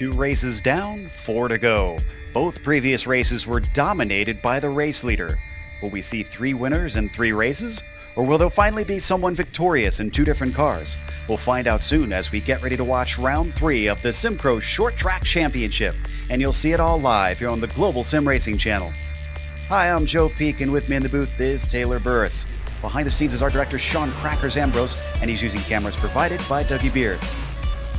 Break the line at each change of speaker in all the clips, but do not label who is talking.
2 races down, 4 to go. Both previous races were dominated by the race leader. Will we see 3 winners in 3 races? Or will there finally be someone victorious in 2 different cars? We'll find out soon as we get ready to watch round 3 of the SIMCRO Short Track Championship. And you'll see it all live here on the Global Sim Racing channel. Hi, I'm Joe Peak, and with me in the booth is Taylor Burris. Behind the scenes is our director, Sean Crackers Ambrose, and he's using cameras provided by Dougie Beard.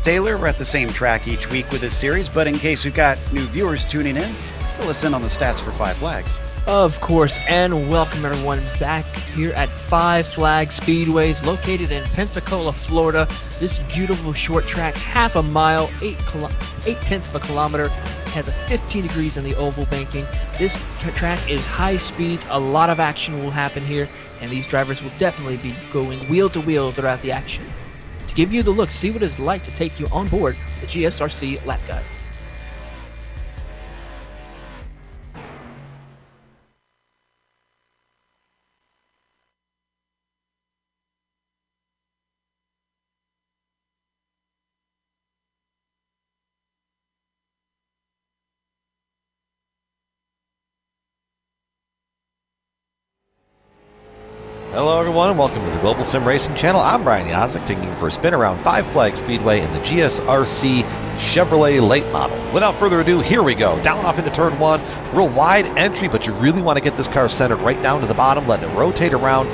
Taylor, we're at the same track each week with this series, but in case we've got new viewers tuning in, fill us in on the stats for Five Flags.
Of course, and welcome everyone back here at Five Flags Speedways, located in Pensacola, Florida. This beautiful short track, half a mile, 8/10 of a kilometer, has a 15 degrees in the oval banking. This track is high speeds, a lot of action will happen here, and these drivers will definitely be going wheel to wheel throughout the action. To give you the look, see what it's like to take you on board the GSRC lap guide.
Hello everyone and welcome to the Global Sim Racing channel. I'm Brian Yazek, taking you for a spin around Five Flags Speedway in the GSRC Chevrolet late model. Without further ado, here we go. Down off into turn 1, real wide entry, but you really want to get this car centered right down to the bottom, letting it rotate around.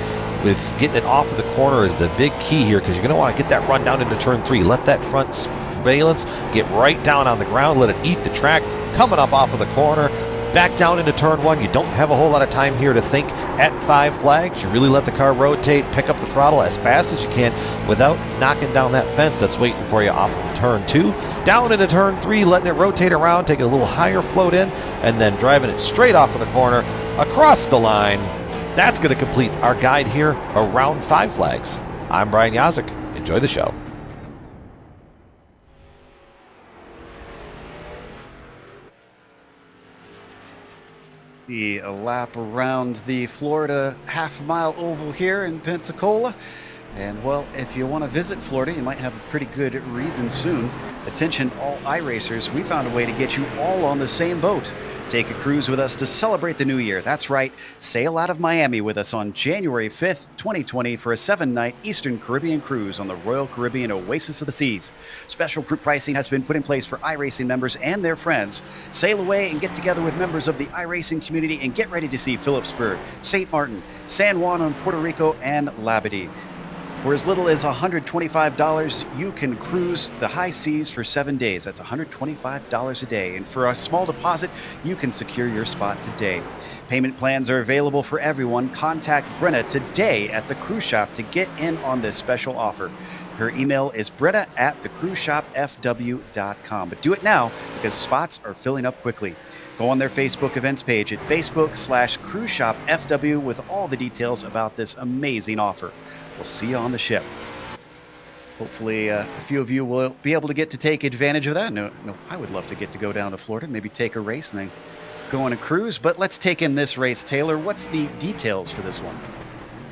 With getting it off of the corner is the big key here, because you're going to want to get that run down into turn 3. Let that front valence get right down on the ground, let it eat the track, coming up off of the corner. Back down into turn 1. You don't have a whole lot of time here to think at Five Flags. You really let the car rotate, pick up the throttle as fast as you can without knocking down that fence that's waiting for you off of turn 2. Down into turn 3, letting it rotate around, taking a little higher float in, and then driving it straight off of the corner, across the line. That's going to complete our guide here around Five Flags. I'm Brian Yazek. Enjoy the show.
The lap around the Florida half-mile oval here in Pensacola. And well, if you want to visit Florida, you might have a pretty good reason soon. Attention all iRacers, we found a way to get you all on the same boat. Take a cruise with us to celebrate the new year. That's right, sail out of Miami with us on January 5th, 2020 for a 7-night Eastern Caribbean cruise on the Royal Caribbean Oasis of the Seas. Special group pricing has been put in place for iRacing members and their friends. Sail away and get together with members of the iRacing community and get ready to see Phillipsburg, St. Martin, San Juan on Puerto Rico, and Labadee. For as little as $125, you can cruise the high seas for 7 days. That's $125 a day. And for a small deposit, you can secure your spot today. Payment plans are available for everyone. Contact Brenna today at the cruise shop to get in on this special offer. Her email is brenna@thecruiseshopfw.com. But do it now because spots are filling up quickly. Go on their Facebook events page at Facebook/cruiseshopfw with all the details about this amazing offer. We'll see you on the ship. Hopefully a few of you will be able to get to take advantage of that. No, I would love to get to go down to Florida, maybe take a race and then go on a cruise. But let's take in this race. Taylor, what's the details for this one?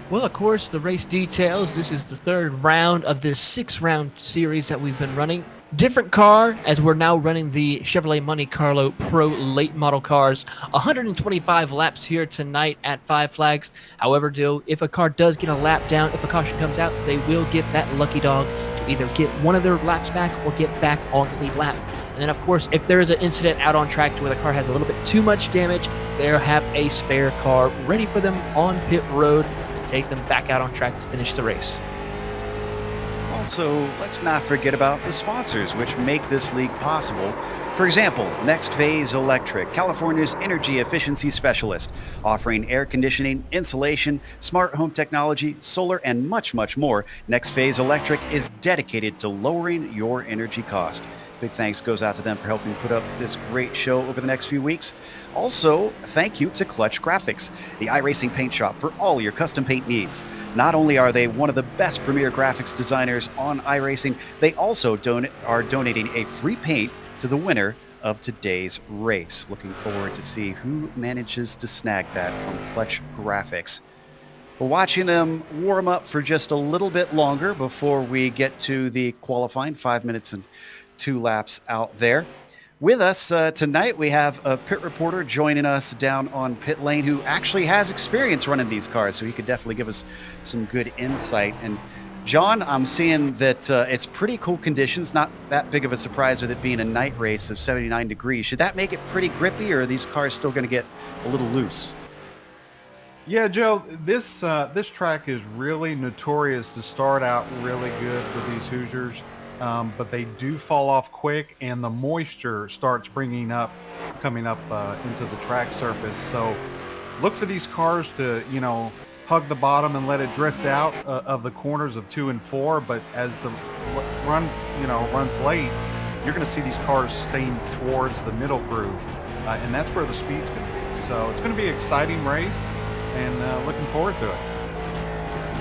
Well, of course, the race details. This is the 3rd round of this 6-round series that we've been running. Different car, as we're now running the Chevrolet Monte Carlo Pro late model cars. 125 laps here tonight at Five Flags. However, if a car does get a lap down, if a caution comes out, they will get that lucky dog to either get one of their laps back or get back on the lead lap. And then, of course, if there is an incident out on track where the car has a little bit too much damage, they'll have a spare car ready for them on pit road to take them back out on track to finish the race.
Also, let's not forget about the sponsors which make this league possible. For example, Next Phase Electric, California's energy efficiency specialist, offering air conditioning, insulation, smart home technology, solar, and much, much more. Next Phase Electric is dedicated to lowering your energy cost. Big thanks goes out to them for helping put up this great show over the next few weeks. Also, thank you to Clutch Graphics, the iRacing paint shop for all your custom paint needs. Not only are they one of the best premier graphics designers on iRacing, they also are donating a free paint to the winner of today's race. Looking forward to see who manages to snag that from Clutch Graphics. We're watching them warm up for just a little bit longer before we get to the qualifying, 5 minutes and 2 laps out there. With us tonight, we have a pit reporter joining us down on pit lane who actually has experience running these cars, so he could definitely give us some good insight. And John, I'm seeing that it's pretty cool conditions, not that big of a surprise with it being a night race of 79 degrees. Should that make it pretty grippy, or are these cars still going to get a little loose?
Yeah, Joe, this track is really notorious to start out really good with these Hoosiers. But they do fall off quick, and the moisture starts coming up into the track surface. So look for these cars to, hug the bottom and let it drift out of the corners of 2 and 4. But as the run, runs late, you're going to see these cars staying towards the middle groove, and that's where the speed's going to be. So it's going to be an exciting race, and looking forward to it.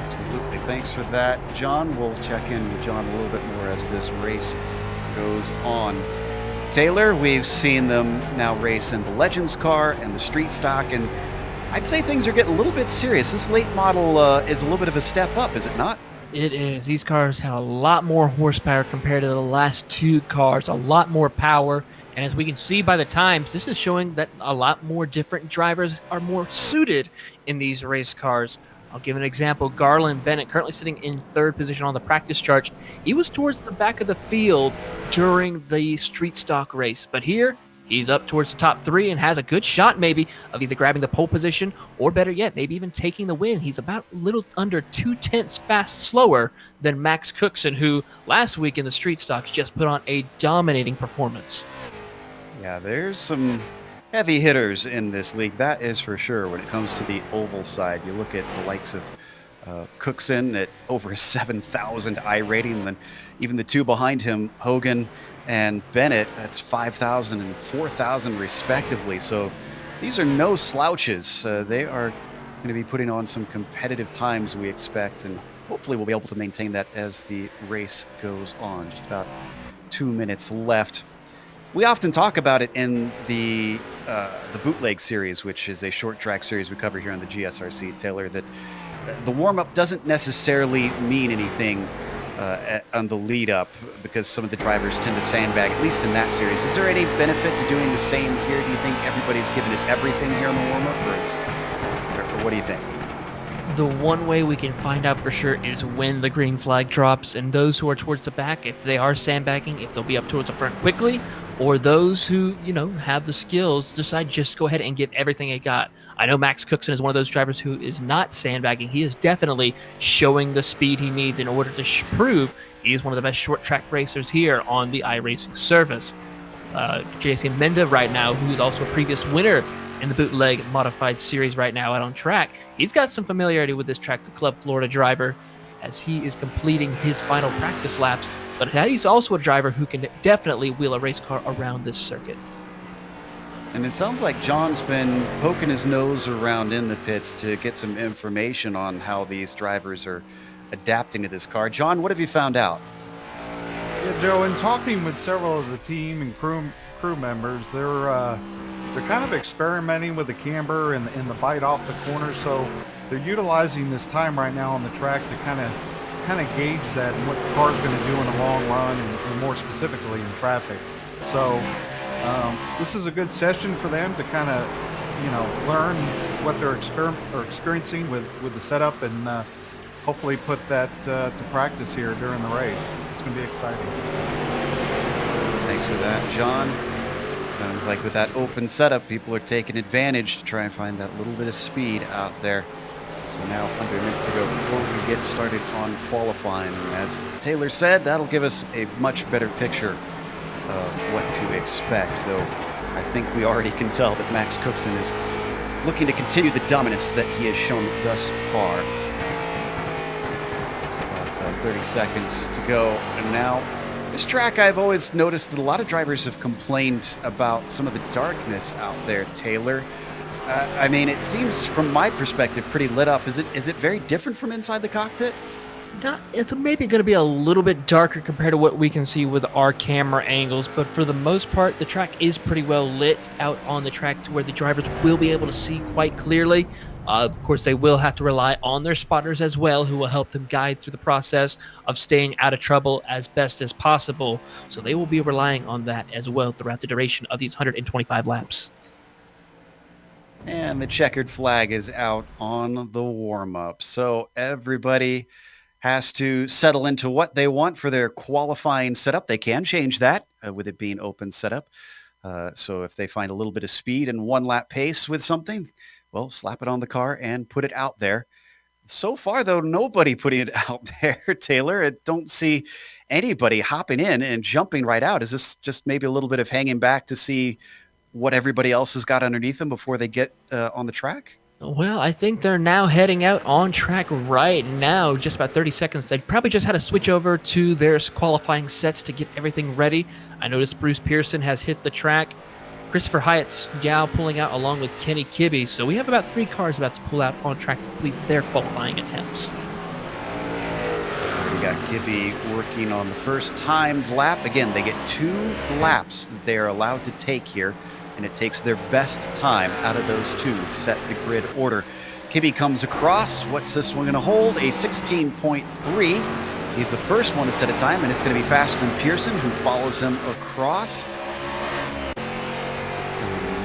Absolutely. Thanks for that, John. We'll check in with John a little bit more as this race goes on. Taylor, we've seen them now race in the Legends car and the Street Stock, and I'd say things are getting a little bit serious. This late model is a little bit of a step up, is it not?
It is. These cars have a lot more horsepower compared to the last two cars, a lot more power. And as we can see by the times, this is showing that a lot more different drivers are more suited in these race cars. I'll give an example. Garland Bennett, currently sitting in third position on the practice chart. He was towards the back of the field during the street stock race. But here, he's up towards the top three and has a good shot maybe of either grabbing the pole position or better yet, maybe even taking the win. He's about a little under 0.2 slower than Max Cookson, who last week in the street stocks just put on a dominating performance.
Yeah, there's some heavy hitters in this league, that is for sure. When it comes to the oval side, you look at the likes of Cookson at over 7,000 iRating, and then even the two behind him, Hogan and Bennett, that's 5,000 and 4,000 respectively. So these are no slouches. They are going to be putting on some competitive times, we expect, and hopefully we'll be able to maintain that as the race goes on. Just about 2 minutes left. We often talk about it in the Bootleg series, which is a short track series we cover here on the GSRC, Taylor, that the warm-up doesn't necessarily mean anything on the lead-up because some of the drivers tend to sandbag, at least in that series. Is there any benefit to doing the same here? Do you think everybody's giving it everything here on the warm-up, or what do you think?
The one way we can find out for sure is when the green flag drops, and those who are towards the back, if they are sandbagging, if they'll be up towards the front quickly, or those who, have the skills, decide just go ahead and give everything they got. I know Max Cookson is one of those drivers who is not sandbagging. He is definitely showing the speed he needs in order to prove he is one of the best short track racers here on the iRacing service. Jason Menda right now, who is also a previous winner in the Bootleg Modified Series right now out on track, he's got some familiarity with this track, the Club Florida driver, as he is completing his final practice laps. But he's also a driver who can definitely wheel a race car around this circuit.
And it sounds like John's been poking his nose around in the pits to get some information on how these drivers are adapting to this car. John, what have you found out?
Yeah, Joe, in talking with several of the team and crew members, they're kind of experimenting with the camber and the bite off the corner. So they're utilizing this time right now on the track to kind of gauge that and what the car's going to do in the long run, and more specifically in traffic. So this is a good session for them to kind of learn what they're experiencing with the setup, and hopefully put that to practice here during the race. It's going to be exciting.
Thanks for that, John. Sounds like with that open setup, people are taking advantage to try and find that little bit of speed out there. So now under a minute to go before we get started on qualifying. As Taylor said, that'll give us a much better picture of what to expect, though I think we already can tell that Max Cookson is looking to continue the dominance that he has shown thus far. So about 30 seconds to go, and now this track, I've always noticed that a lot of drivers have complained about some of the darkness out there, Taylor. I mean, it seems from my perspective pretty lit up. Is it very different from inside the cockpit?
It's maybe going to be a little bit darker compared to what we can see with our camera angles, but for the most part, the track is pretty well lit out on the track to where the drivers will be able to see quite clearly. Of course, they will have to rely on their spotters as well, who will help them guide through the process of staying out of trouble as best as possible. So they will be relying on that as well throughout the duration of these 125 laps.
And the checkered flag is out on the warm-up. So everybody has to settle into what they want for their qualifying setup. They can change that with it being open setup. So if they find a little bit of speed and one lap pace with something, well, slap it on the car and put it out there. So far, though, nobody putting it out there, Taylor. I don't see anybody hopping in and jumping right out. Is this just maybe a little bit of hanging back to see what everybody else has got underneath them before they get on the track?
Well, I think they're now heading out on track right now, just about 30 seconds. They probably just had to switch over to their qualifying sets to get everything ready. I noticed Bruce Pearson has hit the track. Christopher Hyatt's gal pulling out along with Kenny Kibbe. So we have about 3 cars about to pull out on track to complete their qualifying attempts.
We got Kibbe working on the first timed lap. Again, they get 2 laps that they're allowed to take here, and it takes their best time out of those 2 to set the grid order. Kibbe comes across. What's this one going to hold? A 16.3. He's the first one to set a time, and it's going to be faster than Pearson, who follows him across.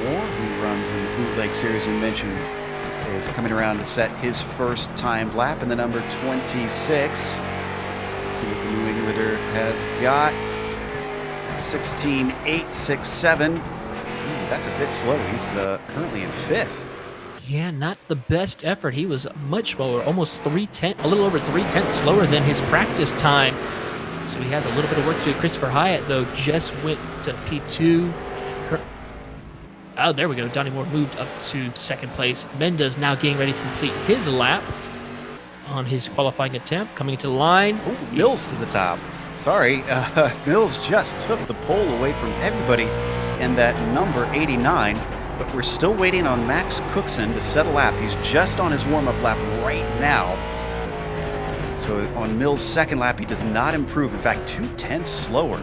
More reruns in the Bootleg Series we mentioned is coming around to set his first timed lap in the number 26. Let's see what the New Englander has got. 16.867. That's a bit slow. He's currently in 5th.
Yeah, not the best effort. He was much lower, almost a little over 3/10 slower than his practice time. So he has a little bit of work to do. Christopher Hyatt, though, just went to P2. Oh, there we go. Donnie Moore moved up to 2nd place. Mendez now getting ready to complete his lap on his qualifying attempt. Coming to the line.
Oh, Mills to the top. Sorry, Mills just took the pole away from everybody in that number 89, but we're still waiting on Max Cookson to set a lap. He's just on his warm-up lap right now. So on Mills' second lap, he does not improve. In fact, 2/10 slower.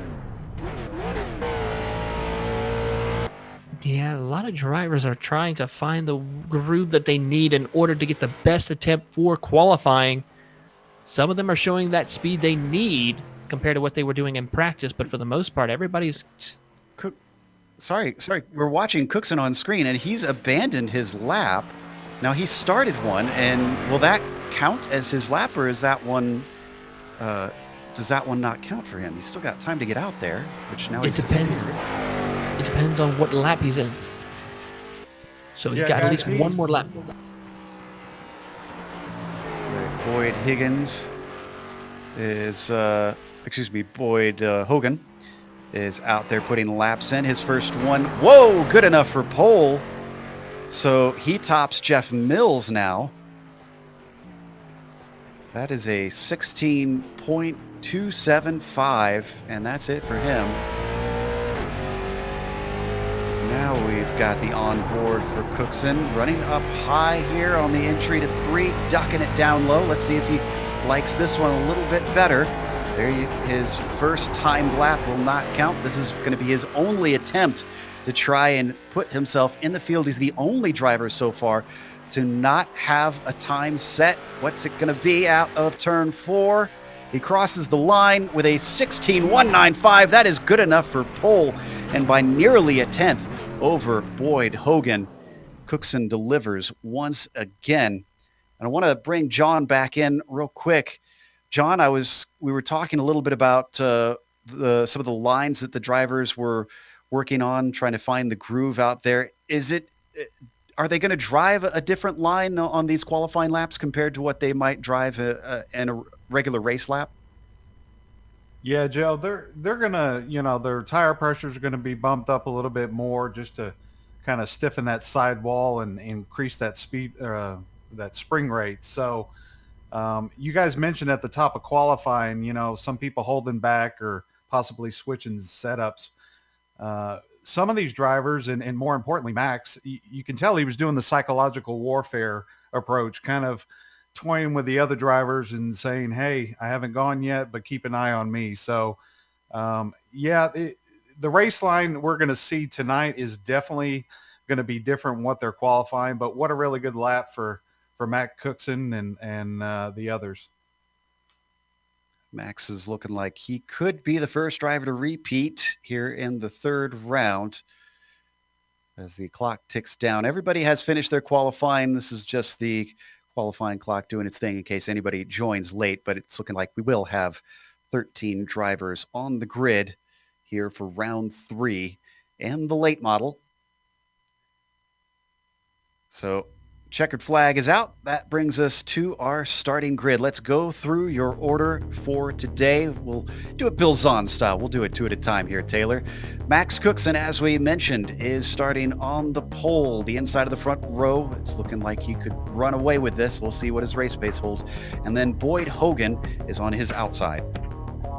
Yeah, a lot of drivers are trying to find the groove that they need in order to get the best attempt for qualifying. Some of them are showing that speed they need compared to what they were doing in practice, but for the most part, everybody's...
Sorry. We're watching Cookson on screen, and he's abandoned his lap. Now, he started one, and will that count as his lap, or is that one... does that one not count for him? He's still got time to get out there, which now
It depends. It depends on what lap he's in. So he's got at least one more lap.
Boyd Higgins is, Boyd Hogan is out there putting laps in. His first one, whoa, good enough for pole. So he tops Jeff Mills now. That is a 16.275, and that's it for him. Now we've got the onboard for Cookson running up high here on the entry to 3, ducking it down low. Let's see if he likes this one a little bit better. His first timed lap will not count. This is going to be his only attempt to try and put himself in the field. He's the only driver so far to not have a time set. What's it going to be out of turn 4? He crosses the line with a 16.195. That is good enough for pole, and by nearly a 10th over Boyd Hogan. Cookson delivers once again. And I want to bring John back in real quick. John, we were talking a little bit about some of the lines that the drivers were working on, trying to find the groove out there. Are they going to drive a different line on these qualifying laps compared to what they might drive in a regular race lap?
Yeah, Joe, they're gonna, their tire pressures are gonna be bumped up a little bit more just to kind of stiffen that sidewall and increase that speed, that spring rate. So you guys mentioned at the top of qualifying, some people holding back or possibly switching setups. Some of these drivers, and more importantly, Max, you can tell he was doing the psychological warfare approach, kind of toying with the other drivers and saying, hey, I haven't gone yet, but keep an eye on me. So, the race line we're going to see tonight is definitely going to be different from what they're qualifying, but what a really good lap for Matt Cookson and the others.
Max is looking like he could be the first driver to repeat here in the third round as the clock ticks down. Everybody has finished their qualifying. This is just the qualifying clock doing its thing in case anybody joins late, but it's looking like we will have 13 drivers on the grid here for round 3 and the late model. So checkered flag is out. That brings us to our starting grid. Let's go through your order for today. We'll do it Bill Zahn style. We'll do it 2 at a time here, Taylor. Max Cookson, as we mentioned, is starting on the pole, the inside of the front row. It's looking like he could run away with this. We'll see what his race pace holds. And then Boyd Hogan is on his outside.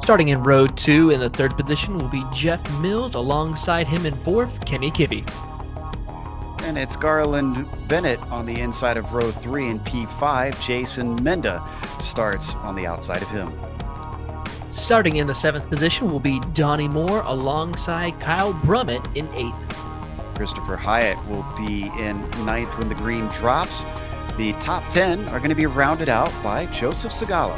Starting in row 2 in the third position will be Jeff Mills. Alongside him in fourth, Kenny Kibbe.
And it's Garland Bennett on the inside of row 3 in P5. Jason Menda starts on the outside of him.
Starting in the 7th position will be Donnie Moore alongside Kyle Brummett in 8th.
Christopher Hyatt will be in 9th when the green drops. The top 10 are going to be rounded out by Joseph Segala.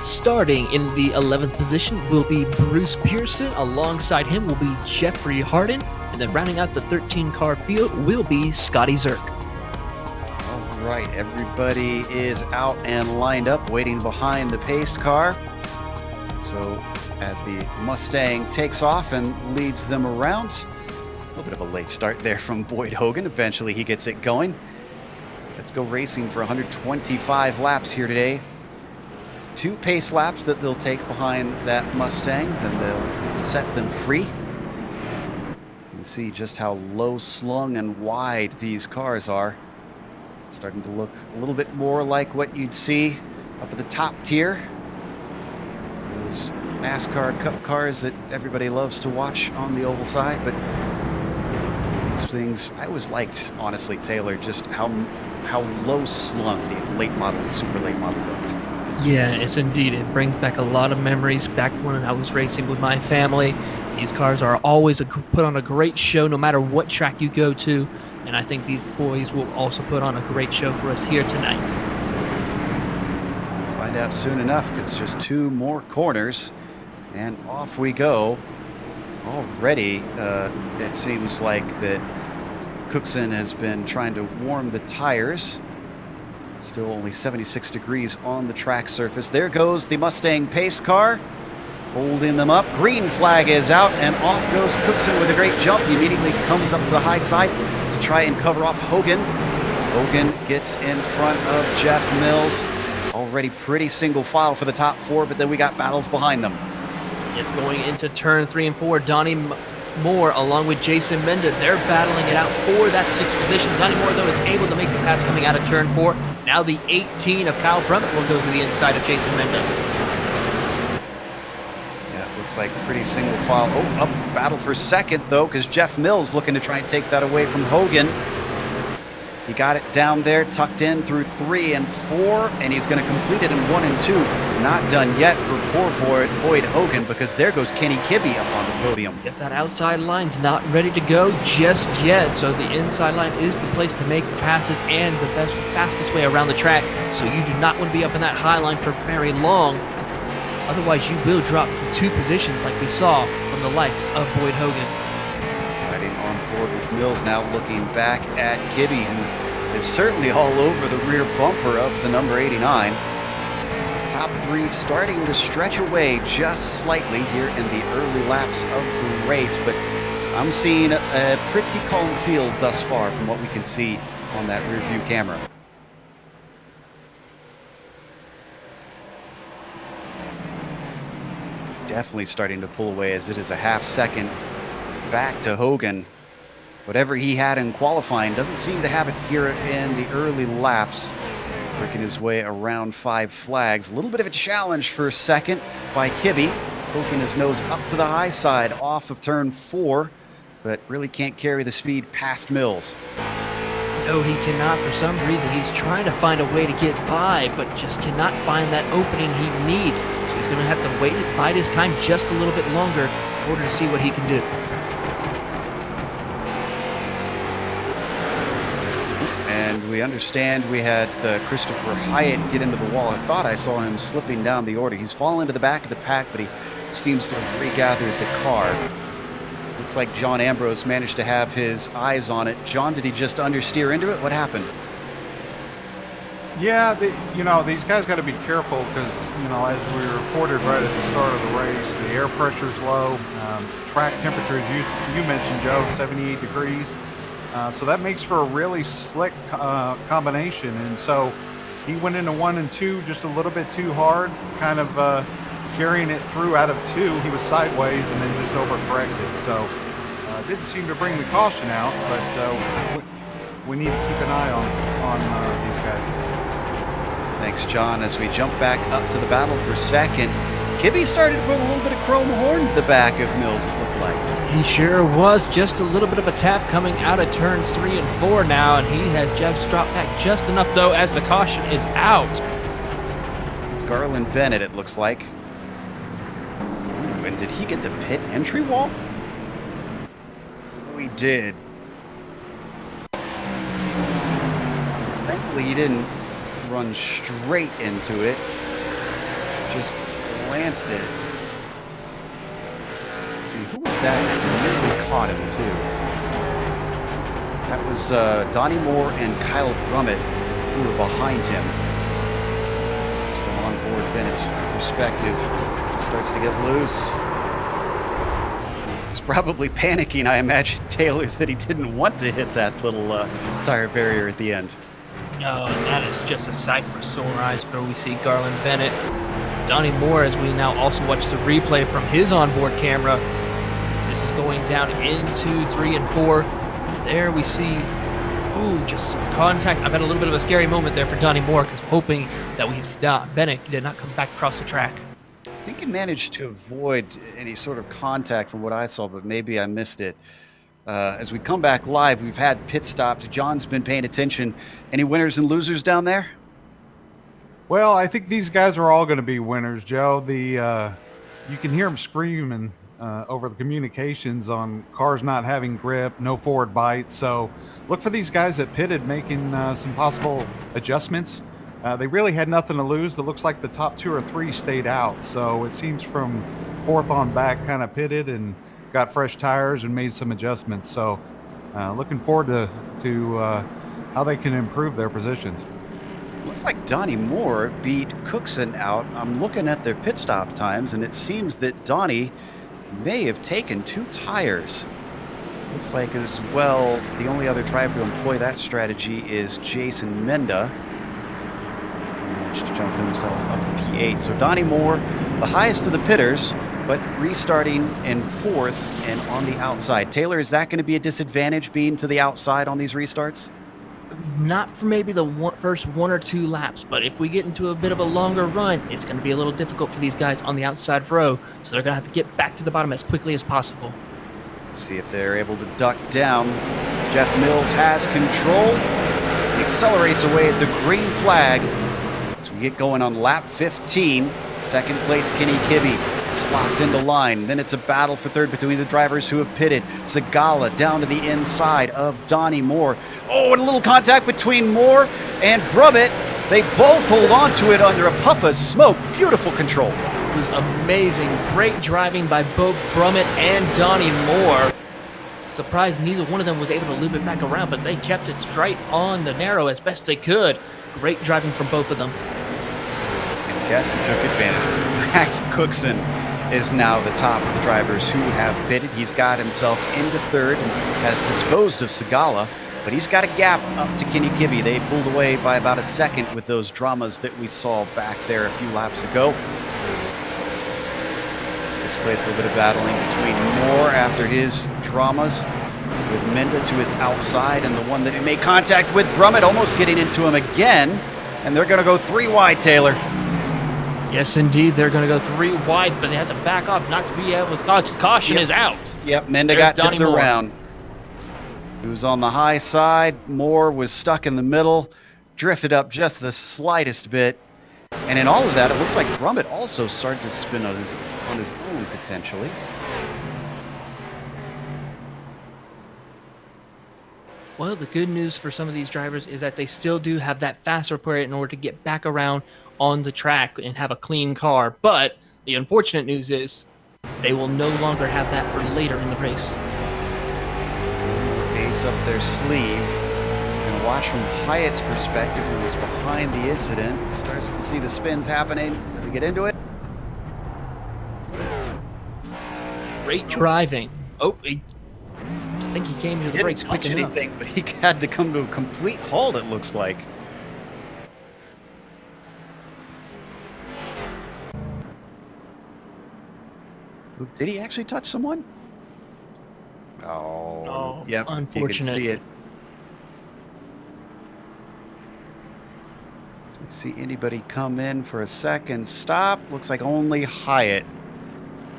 Starting in the 11th position will be Bruce Pearson. Alongside him will be Jeffrey Harden. And then rounding out the 13-car field will be Scotty Zirk.
All right, everybody is out and lined up, waiting behind the pace car. So as the Mustang takes off and leads them around, a little bit of a late start there from Boyd Hogan. Eventually he gets it going. Let's go racing for 125 laps here today. 2 pace laps that they'll take behind that Mustang, then they'll set them free. See just how low slung and wide these cars are. Starting to look a little bit more like what you'd see up at the top tier. Those NASCAR Cup cars that everybody loves to watch on the oval side. But these things, I always liked, honestly, Taylor, just how low slung the late model, the super late model looked.
Yeah, it's indeed. It brings back a lot of memories back when I was racing with my family. These cars are always put on a great show no matter what track you go to, and I think these boys will also put on a great show for us here tonight.
Find out soon enough, because just 2 more corners, and off we go. Already, it seems like that Cookson has been trying to warm the tires. Still only 76 degrees on the track surface. There goes the Mustang pace car. Holding them up. Green flag is out, and off goes Cookson with a great jump. He immediately comes up to the high side to try and cover off Hogan. Hogan gets in front of Jeff Mills. Already pretty single file for the top 4, but then we got battles behind them.
It's going into turn 3 and 4. Donnie Moore along with Jason Menda. They're battling it out for that 6th position. Donnie Moore, though, is able to make the pass coming out of turn 4. Now the 18 of Kyle Brummett will go to the inside of Jason Menda.
Looks like pretty single file. Oh, up battle for second, though, because Jeff Mills looking to try and take that away from Hogan. He got it down there, tucked in through 3 and 4, and he's going to complete it in 1 and 2. Not done yet for poor Boyd Hogan, because there goes Kenny Kibbe up on the podium.
Yep, that outside line's not ready to go just yet, so the inside line is the place to make the passes and the fastest way around the track, so you do not want to be up in that high line for very long. Otherwise, you will drop 2 positions like we saw from the likes of Boyd Hogan.
Riding on board with Mills now, looking back at Kibbe, who is certainly all over the rear bumper of the number 89. Top 3 starting to stretch away just slightly here in the early laps of the race, but I'm seeing a pretty calm field thus far from what we can see on that rear view camera. Definitely starting to pull away, as it is a half second back to Hogan. Whatever he had in qualifying doesn't seem to have it here in the early laps. Working his way around 5 flags. A little bit of a challenge for second by Kibbe. Poking his nose up to the high side off of turn 4, but really can't carry the speed past Mills.
No, he cannot. For some reason, he's trying to find a way to get by, but just cannot find that opening he needs. Going to have to wait and bide his time just a little bit longer in order to see what he can do.
And we understand we had Christopher Hyatt get into the wall. I thought I saw him slipping down the order. He's fallen to the back of the pack, but he seems to have regathered the car. Looks like John Ambrose managed to have his eyes on it. John, did he just understeer into it? What happened?
Yeah, these guys got to be careful because, as we reported right at the start of the race, the air pressure's low. Track temperature, as you mentioned, Joe, 78 degrees. So that makes for a really slick combination. And so he went into 1 and 2 just a little bit too hard, kind of carrying it through out of 2. He was sideways and then just overcorrected. So didn't seem to bring the caution out, but we need to keep an eye on these guys.
Thanks, John. As we jump back up to the battle for second, Kibbe started to put a little bit of chrome horn to the back of Mills, it looked like.
He sure was. Just a little bit of a tap coming out of turns 3 and 4 now, and he has just dropped back just enough, though, as the caution is out.
It's Garland Bennett, it looks like. Ooh, and did he get the pit entry wall? Oh, he did. Thankfully, he didn't run straight into it. Just glanced it. Let's see, who was that? Nearly caught him, too. That was Donnie Moore and Kyle Brummett who were behind him. This is from onboard Bennett's perspective. He starts to get loose. He's probably panicking, I imagine, Taylor, that he didn't want to hit that little tire barrier at the end.
No, and that is just a sight for sore eyes where we see Garland Bennett. Donnie Moore, as we now also watch the replay from his onboard camera. This is going down into 3 and 4. There we see, just some contact. I've had a little bit of a scary moment there for Donnie Moore, because hoping that Bennett did not come back across the track.
I think he managed to avoid any sort of contact from what I saw, but maybe I missed it. As we come back live, we've had pit stops. John's been paying attention. Any winners and losers down there?
Well, I think these guys are all going to be winners, Joe. You can hear them screaming over the communications on cars not having grip, no forward bite. So look for these guys that pitted making some possible adjustments. They really had nothing to lose. It looks like the top 2 or 3 stayed out. So it seems from 4th on back kind of pitted and got fresh tires and made some adjustments. So looking forward to how they can improve their positions.
Looks like Donnie Moore beat Cookson out. I'm looking at their pit stop times, and it seems that Donnie may have taken 2 tires. Looks like as well, the only other driver to employ that strategy is Jason Menda. Managed to jump himself up to P8. So Donnie Moore, the highest of the pitters, but restarting in 4th and on the outside. Taylor, is that going to be a disadvantage being to the outside on these restarts?
Not for maybe the first 1 or 2 laps, but if we get into a bit of a longer run, it's going to be a little difficult for these guys on the outside row, so they're going to have to get back to the bottom as quickly as possible.
See if they're able to duck down. Jeff Mills has control. He accelerates away at the green flag as we get going on lap 15. Second place, Kenny Kibbe slots into line. Then it's a battle for third between the drivers who have pitted. Zagala down to the inside of Donnie Moore. Oh, and a little contact between Moore and Brummett. They both hold on to it under a puff of smoke. Beautiful control.
It was amazing. Great driving by both Brummett and Donnie Moore. Surprised neither one of them was able to loop it back around, but they kept it straight on the narrow as best they could. Great driving from both of them.
And guess who took advantage? Max Cookson is now the top of the drivers who have pitted. He's got himself into 3rd and has disposed of Zagala, but he's got a gap up to Kenny Kibbe. They pulled away by about a second with those dramas that we saw back there a few laps ago. 6th place, a little bit of battling between Moore after his dramas with Menda to his outside, and the one that he made contact with, Brummett, almost getting into him again. And they're going to go 3 wide, Taylor.
Yes, indeed. They're going to go 3 wide, but they had to back off not to be able to. Caution is out.
Yep, Menda got tipped around. He was on the high side. Moore was stuck in the middle, drifted up just the slightest bit. And in all of that, it looks like Brummett also started to spin on his own, potentially.
Well, the good news for some of these drivers is that they still do have that fast repair in order to get back around on the track and have a clean car. But the unfortunate news is they will no longer have that for later in the race.
Ace up their sleeve. And watch from Hyatt's perspective, who was behind the incident. Starts to see the spins happening. Does he get into it?
Great driving. Oh, I think he came to the brakes quick enough.
Anything, but he had to come to a complete halt, it looks like. Did he actually touch someone? Oh, yep,
unfortunate.
You can see it. See anybody come in for a second stop? Looks like only Hyatt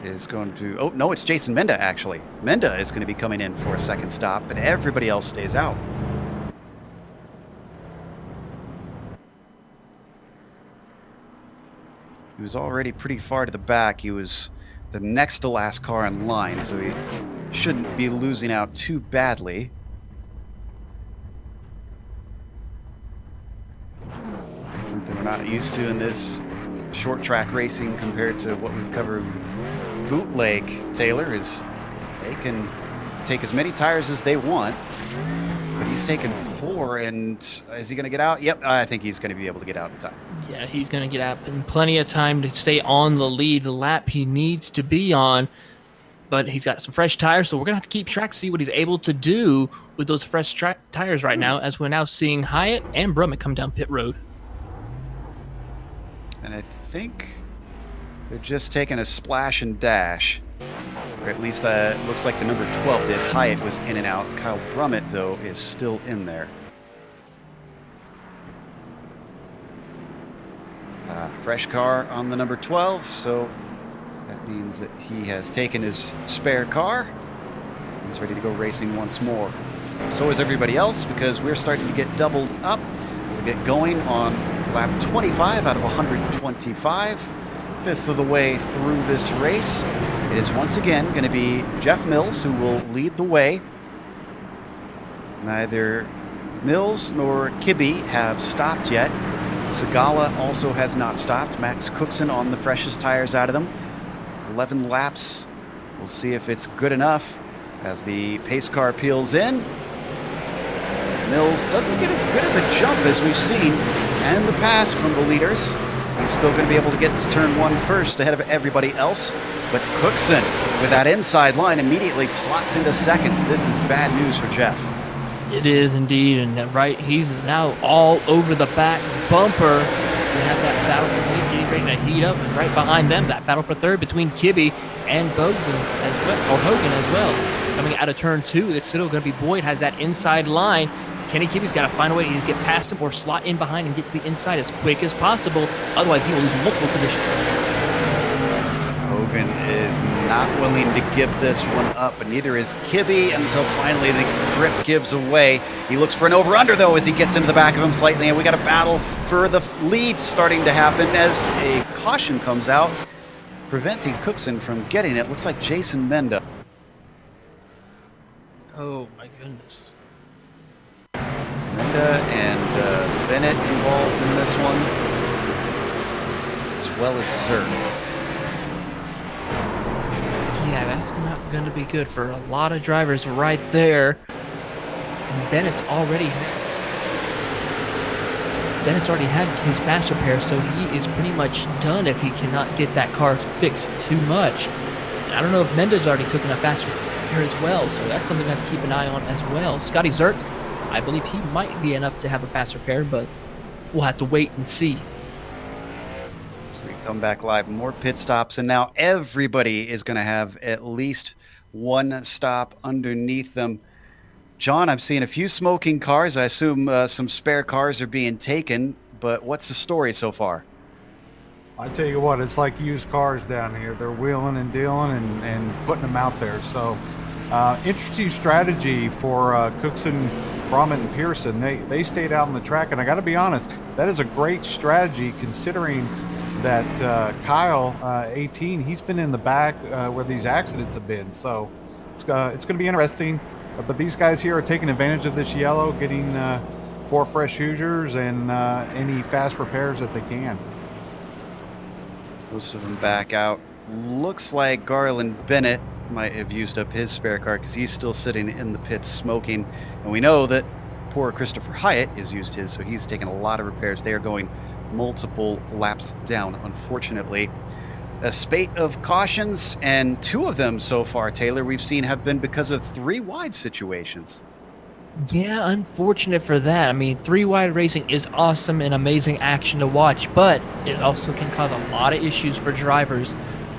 is going to... Oh, no, it's Jason Menda, actually. Menda is going to be coming in for a second stop, but everybody else stays out. He was already pretty far to the back. He was the next to last car in line, so he shouldn't be losing out too badly. Something we're not used to in this short track racing compared to what we've covered. Bootleg, Taylor, is they can take as many tires as they want, but he's taken 4, and is he going to get out? Yep, I think he's going to be able to get out in time.
Yeah, he's going to get out in plenty of time to stay on the lead, the lap he needs to be on, but he's got some fresh tires, so we're going to have to keep track to see what he's able to do with those fresh tires right now, as we're now seeing Hyatt and Brummett come down pit road.
And I think they're just taking a splash and dash. Or at least it looks like the number 12 did. Hyatt was in and out. Kyle Brummett, though, is still in there. Fresh car on the number 12, so that means that he has taken his spare car. He's ready to go racing once more. So is everybody else, because we're starting to get doubled up. We'll get going on lap 25 out of 125, fifth of the way through this race. It is once again going to be Jeff Mills who will lead the way. Neither Mills nor Kibbe have stopped yet. Segala also has not stopped. Max Cookson on the freshest tires out of them. 11 laps. We'll see if it's good enough as the pace car peels in. Mills doesn't get as good of a jump as we've seen and the pass from the leaders. He's still going to be able to get to turn 1 first ahead of everybody else. But Cookson, with that inside line, immediately slots into second. This is bad news for Jeff.
It is indeed, and right, he's now all over the back bumper. We have that battle for lead getting ready to heat up, and right behind them, that battle for third between Kibbe and Hogan as well. Coming out of turn 2, it's still going to be Boyd has that inside line. Kenny Kibbe's got to find a way to either get past him or slot in behind and get to the inside as quick as possible. Otherwise, he will lose multiple positions.
Hogan is not willing to give this one up, but neither is Kibbe until finally the grip gives away. He looks for an over-under, though, as he gets into the back of him slightly, and we got a battle for the lead starting to happen as a caution comes out, preventing Cookson from getting it. Looks like Jason Menda.
Oh, my goodness.
Menda and Bennett involved in this one, as well as Sir.
Yeah, that's not going to be good for a lot of drivers right there. And Bennett's already had his fast repair, so he is pretty much done if he cannot get that car fixed too much. I don't know if Menda's already taken a fast repair as well, so that's something I have to keep an eye on as well. Scotty Zerk, I believe he might be enough to have a fast repair, but we'll have to wait and see.
So we come back live, more pit stops, and now everybody is going to have at least one stop underneath them. John, I'm seeing a few smoking cars. I assume some spare cars are being taken, but what's the story so far?
I tell you what, it's like used cars down here. They're wheeling and dealing and putting them out there. So interesting strategy for Cookson, Brummett, and Pearson. They stayed out on the track, and I got to be honest, that is a great strategy considering that Kyle, 18, he's been in the back where these accidents have been. So it's going to be interesting. But these guys here are taking advantage of this yellow, getting 4 fresh Hoosiers and any fast repairs that they can.
Most of them back out. Looks like Garland Bennett might have used up his spare car because he's still sitting in the pits smoking. And we know that poor Christopher Hyatt has used his, so he's taken a lot of repairs. They are going multiple laps down, unfortunately. A spate of cautions, and 2 of them so far, Taylor, we've seen have been because of 3 wide situations.
Yeah, unfortunate for that. I mean, 3-wide racing is awesome and amazing action to watch, but it also can cause a lot of issues for drivers.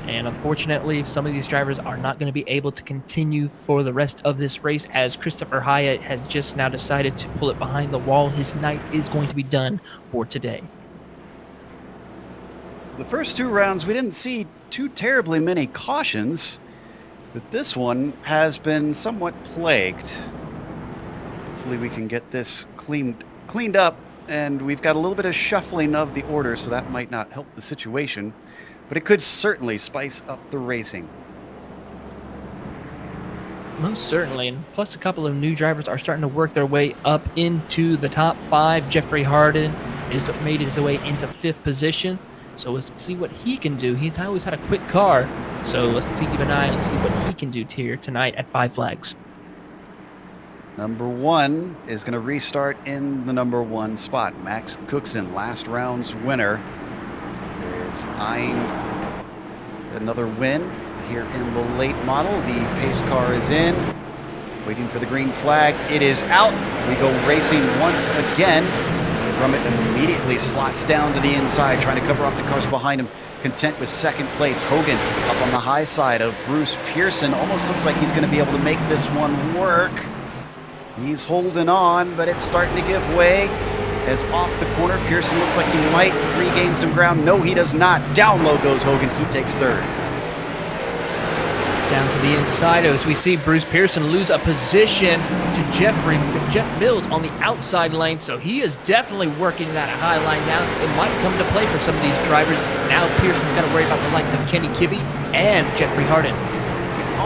And unfortunately, some of these drivers are not going to be able to continue for the rest of this race, as Christopher Hyatt has just now decided to pull it behind the wall. His night is going to be done for today.
The first 2 rounds, we didn't see too terribly many cautions, but this one has been somewhat plagued. Hopefully we can get this cleaned up, and we've got a little bit of shuffling of the order, so that might not help the situation, but it could certainly spice up the racing.
Most certainly, and plus a couple of new drivers are starting to work their way up into the top 5. Jeffrey Harden has made his way into 5th position, so let's see what he can do. He's always had a quick car, so let's keep an eye and see what he can do here tonight at 5 Flags.
Number 1 is going to restart in the number 1 spot. Max Cookson, last round's winner, is eyeing another win here in the late model. The pace car is in, waiting for the green flag. It is out. We go racing once again. Brummett immediately slots down to the inside, trying to cover up the cars behind him. Content with 2nd place. Hogan up on the high side of Bruce Pearson. Almost looks like he's going to be able to make this one work. He's holding on, but it's starting to give way. As off the corner, Pearson looks like he might regain some ground. No, he does not. Down low goes Hogan. He takes 3rd.
Down to the inside as we see Bruce Pearson lose a position to Jeff Mills on the outside lane, so he is definitely working that high line now. It might come to play for some of these drivers. Now Pearson's got to worry about the likes of Kenny Kibbe and Jeffrey Harden.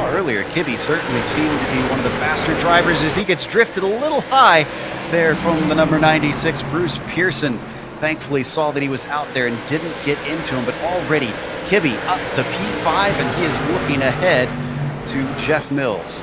Earlier, Kibbe certainly seemed to be one of the faster drivers as he gets drifted a little high there from the number 96, Bruce Pearson. Thankfully saw that he was out there and didn't get into him, but already Kibbe up to P5, and he is looking ahead to Jeff Mills.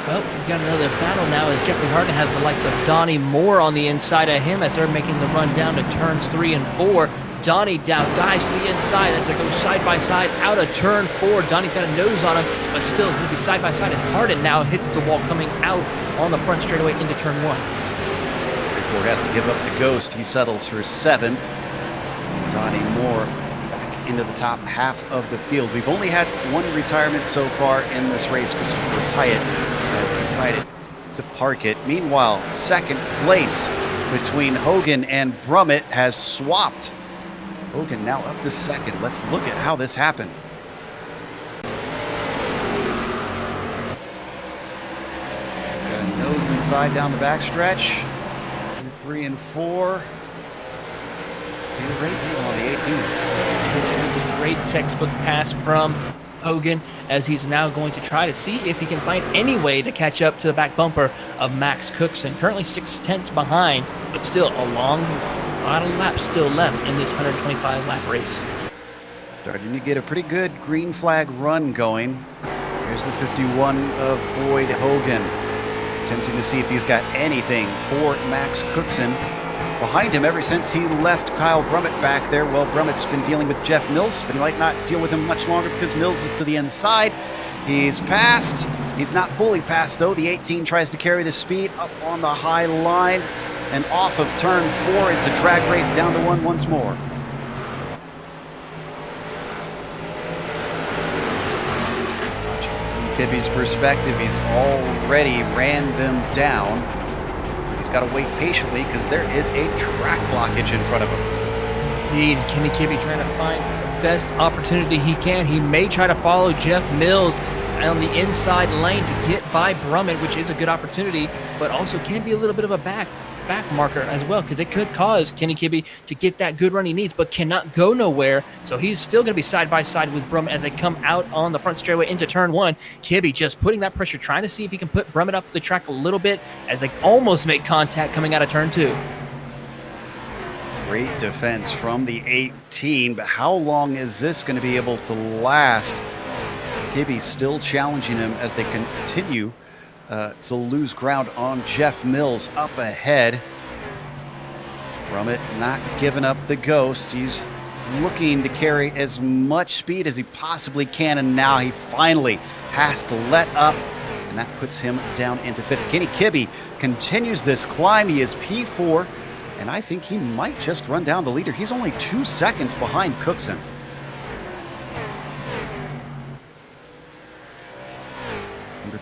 Well, we've got another battle now as Jeffrey Harden has the likes of Donnie Moore on the inside of him as they're making the run down to turns 3 and 4. Donnie now dives to the inside as they go side by side out of turn 4. Donnie's got a nose on him, but still he's going to be side by side as Harden now hits the wall coming out on the front straightaway into turn 1.
Ford has to give up the ghost. He settles for 7th. Donnie Moore back into the top half of the field. We've only had 1 retirement so far in this race. Christopher Hyatt has decided to park it. Meanwhile, 2nd place between Hogan and Brummett has swapped. Hogan now up to 2nd. Let's look at how this happened. He's got a nose inside down the backstretch. 3 and 4. See the great deal on the 18.
Great textbook pass from Hogan as he's now going to try to see if he can find any way to catch up to the back bumper of Max Cookson. Currently 6/10 behind, but still a lot of laps still left in this 125 lap race.
Starting to get a pretty good green flag run going. Here's the 51 of Boyd Hogan. Attempting to see if he's got anything for Max Cookson. Behind him ever since he left Kyle Brummett back there. Well, Brummett's been dealing with Jeff Mills, but he might not deal with him much longer because Mills is to the inside. He's passed. He's not fully passed, though. The 18 tries to carry the speed up on the high line and off of turn 4. It's a drag race down to 1 once more. From Kibbe's perspective, he's already ran them down. He's got to wait patiently because there is a track blockage in front of him.
Indeed, Kenny Kibbe trying to find the best opportunity he can. He may try to follow Jeff Mills on the inside lane to get by Brummett, which is a good opportunity, but also can be a little bit of a back marker as well, because it could cause Kenny Kibbe to get that good run he needs, but cannot go nowhere. So he's still going to be side by side with Brummett as they come out on the front straightaway into turn 1. Kibbe just putting that pressure, trying to see if he can put Brummett up the track a little bit as they almost make contact coming out of turn 2.
Great defense from the 18, but how long is this going to be able to last? Kibbe still challenging him as they continue to lose ground on Jeff Mills up ahead. Brummett not giving up the ghost. He's looking to carry as much speed as he possibly can, and now he finally has to let up, and that puts him down into 5th. Kenny Kibbe continues this climb. He is P4, and I think he might just run down the leader. He's only 2 seconds behind Cookson.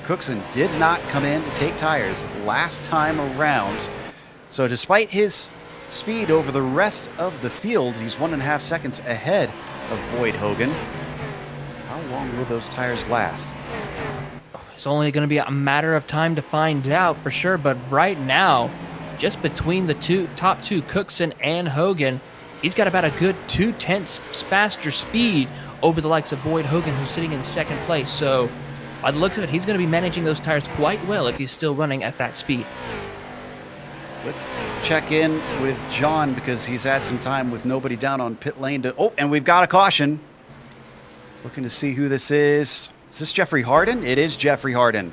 Cookson did not come in to take tires last time around. So despite his speed over the rest of the field, he's 1.5 seconds ahead of Boyd Hogan. How long will those tires last?
It's only going to be a matter of time to find out for sure, but right now, just between the top two, Cookson and Hogan, he's got about a good 0.2 faster speed over the likes of Boyd Hogan, who's sitting in 2nd place. So by the looks of it, he's going to be managing those tires quite well if he's still running at that speed.
Let's check in with John because he's had some time with nobody down on pit lane. And we've got a caution. Looking to see who this is. Is this Jeffrey Harden? It is Jeffrey Harden.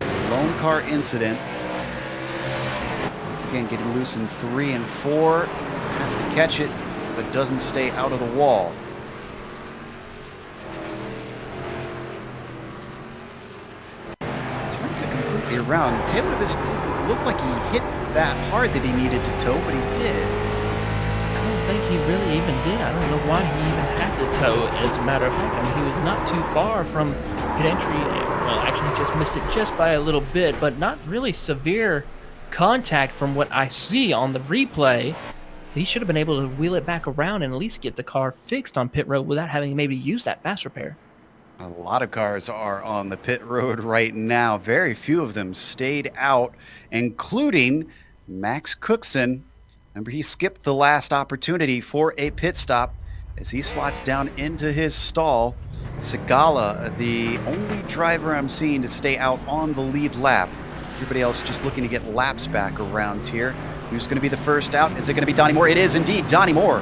Lone car incident. Once again, getting loose in 3 and 4. Has to catch it, but doesn't stay out of the wall. Around. Taylor, this didn't look like he hit that hard that he needed to tow, but he did.
I don't think he really even did. I don't know why he even had to tow, as a matter of fact. I mean, he was not too far from pit entry. Well, actually, he just missed it just by a little bit, but not really severe contact from what I see on the replay. He should have been able to wheel it back around and at least get the car fixed on pit road without having maybe use that fast repair.
A lot of cars are on the pit road right now. Very few of them stayed out, including Max Cookson. Remember, he skipped the last opportunity for a pit stop as he slots down into his stall. Segala, the only driver I'm seeing to stay out on the lead lap. Everybody else just looking to get laps back around here. Who's going to be the first out? Is it going to be Donnie Moore? It is indeed Donnie Moore.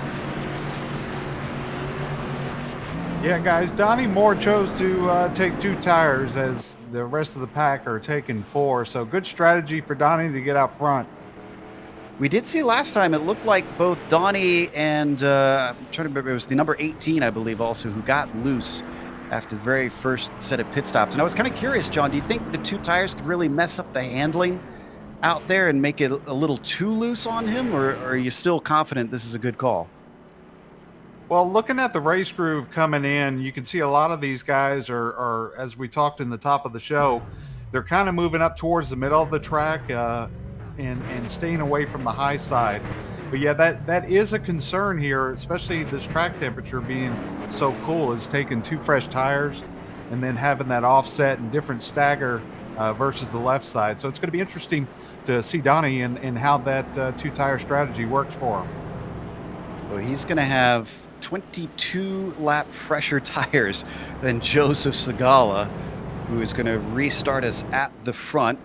Yeah, guys, Donnie Moore chose to take 2 tires as the rest of the pack are taking 4. So good strategy for Donnie to get out front.
We did see last time, it looked like both Donnie and, I'm trying to remember, it was the number 18, I believe, also, who got loose after the very first set of pit stops. And I was kind of curious, John, do you think the 2 tires could really mess up the handling out there and make it a little too loose on him, or are you still confident this is a good call?
Well, looking at the race groove coming in, you can see a lot of these guys are, as we talked in the top of the show, they're kind of moving up towards the middle of the track and staying away from the high side. But yeah, that is a concern here, especially this track temperature being so cool, is taking 2 fresh tires and then having that offset and different stagger versus the left side. So it's going to be interesting to see Donnie and how that 2-tire strategy works for him.
Well, he's going to have 22 lap fresher tires than Joseph Segala, who is going to restart us at the front.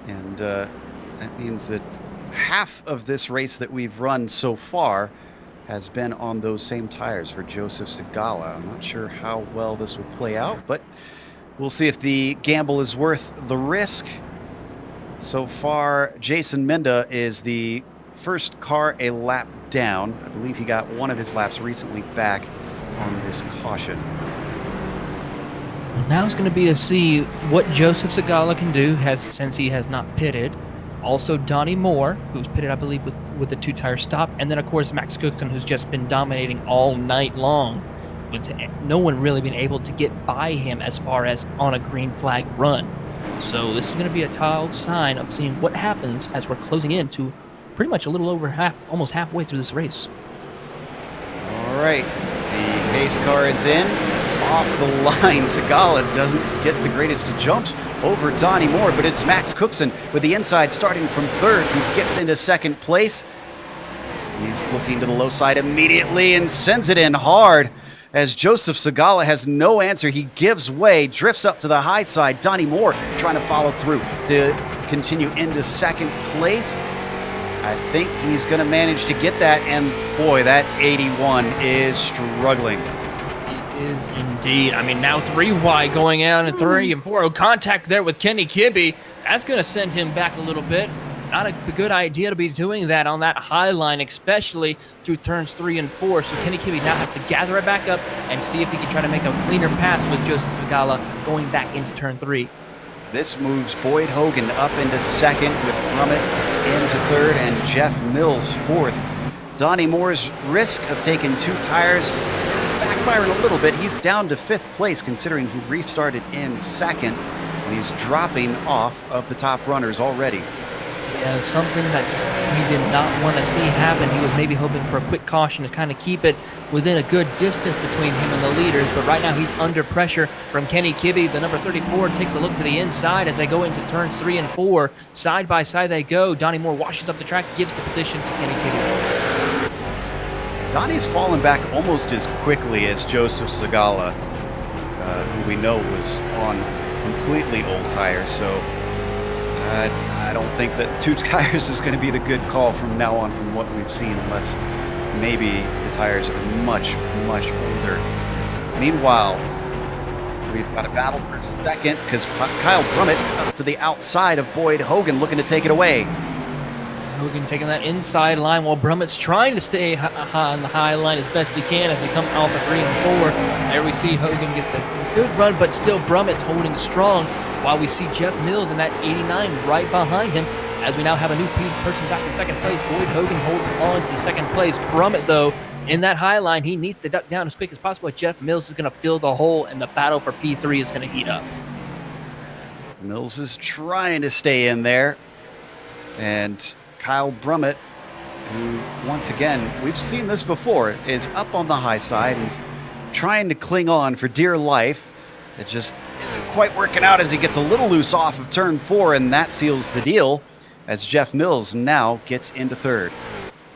And that means that half of this race that we've run so far has been on those same tires for Joseph Segala. I'm not sure how well this will play out, but we'll see if the gamble is worth the risk. So far, Jason Minda is the first car a lap down. I believe he got one of his laps recently back on this caution.
Now it's going to be to see what Joseph Segala can do since he has not pitted. Also Donnie Moore, who's pitted, I believe, with a 2-tire stop. And then, of course, Max Cookson, who's just been dominating all night long, with no one really been able to get by him as far as on a green flag run. So this is going to be a telltale sign of seeing what happens as we're closing in to pretty much a little over almost halfway through this race.
All right, the pace car is in. off the line. Segala doesn't get the greatest of jumps over Donnie Moore, but it's Max Cookson with the inside starting from third who gets into second place. He's looking to the low side immediately and sends it in hard. As Joseph Segala has no answer, he gives way, drifts up to the high side. Donnie Moore trying to follow through to continue into second place. I think he's going to manage to get that, and boy, that 81 is struggling.
It is indeed. I mean, now 3 wide going out in 3 and 4. Contact there with Kenny Kibbe. That's going to send him back a little bit. Not a good idea to be doing that on that high line, especially through turns 3 and 4. So Kenny Kibbe now has to gather it back up and see if he can try to make a cleaner pass with Joseph Segala going back into turn 3.
This moves Boyd Hogan up into second with Brummett into third and Jeff Mills fourth. Donnie Moore's risk of taking 2 tires is backfiring a little bit. He's down to 5th place considering he restarted in second, and he's dropping off of the top runners already.
Yeah, something that he did not want to see happen. He was maybe hoping for a quick caution to kind of keep it within a good distance between him and the leaders, but right now he's under pressure from Kenny Kibbe. The number 34 takes a look to the inside as they go into turns 3 and 4. Side by side they go. Donnie Moore washes up the track, gives the position to Kenny Kibbe.
Donnie's fallen back almost as quickly as Joseph Segala, who we know was on completely old tires, so I don't think that 2 tires is going to be the good call from now on from what we've seen, unless maybe the tires are much, much older. Meanwhile, we've got a battle for second because Kyle Brummett up to the outside of Boyd Hogan looking to take it away.
Hogan taking that inside line while Brummett's trying to stay on the high line as best he can as they come off of 3 and 4. There we see Hogan gets a good run, but still Brummett's holding strong while we see Jeff Mills in that 89 right behind him. As we now have a new person back in second place, Boyd Hogan holds on to second place. Brummett, though, in that high line, he needs to duck down as quick as possible. Jeff Mills is going to fill the hole, and the battle for P3 is going to heat up.
Mills is trying to stay in there, and Kyle Brummett, who, once again, we've seen this before, is up on the high side and trying to cling on for dear life. It just isn't quite working out as he gets a little loose off of turn 4, and that seals the deal as Jeff Mills now gets into third.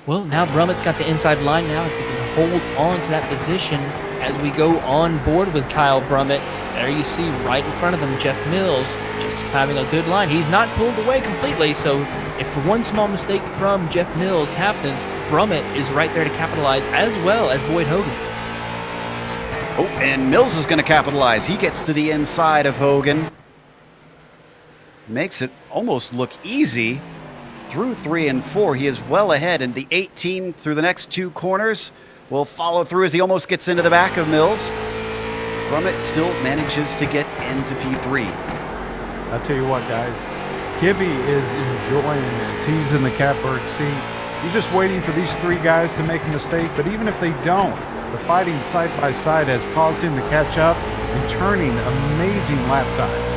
Well, now Brummett's got the inside line now. If he can hold on to that position as we go on board with Kyle Brummett. There you see right in front of him Jeff Mills just having a good line. He's not pulled away completely, so if one small mistake from Jeff Mills happens, Brummett is right there to capitalize as well as Boyd Hogan.
Oh, and Mills is going to capitalize. He gets to the inside of Hogan. Makes it almost look easy. Through 3 and 4, he is well ahead, and the 18 through the next 2 corners will follow through as he almost gets into the back of Mills. Brummett still manages to get into P3.
I'll tell you what, guys. Kibbe is enjoying this. He's in the catbird seat. He's just waiting for these 3 guys to make a mistake, but even if they don't, the fighting side by side has caused him to catch up and turning amazing lap times.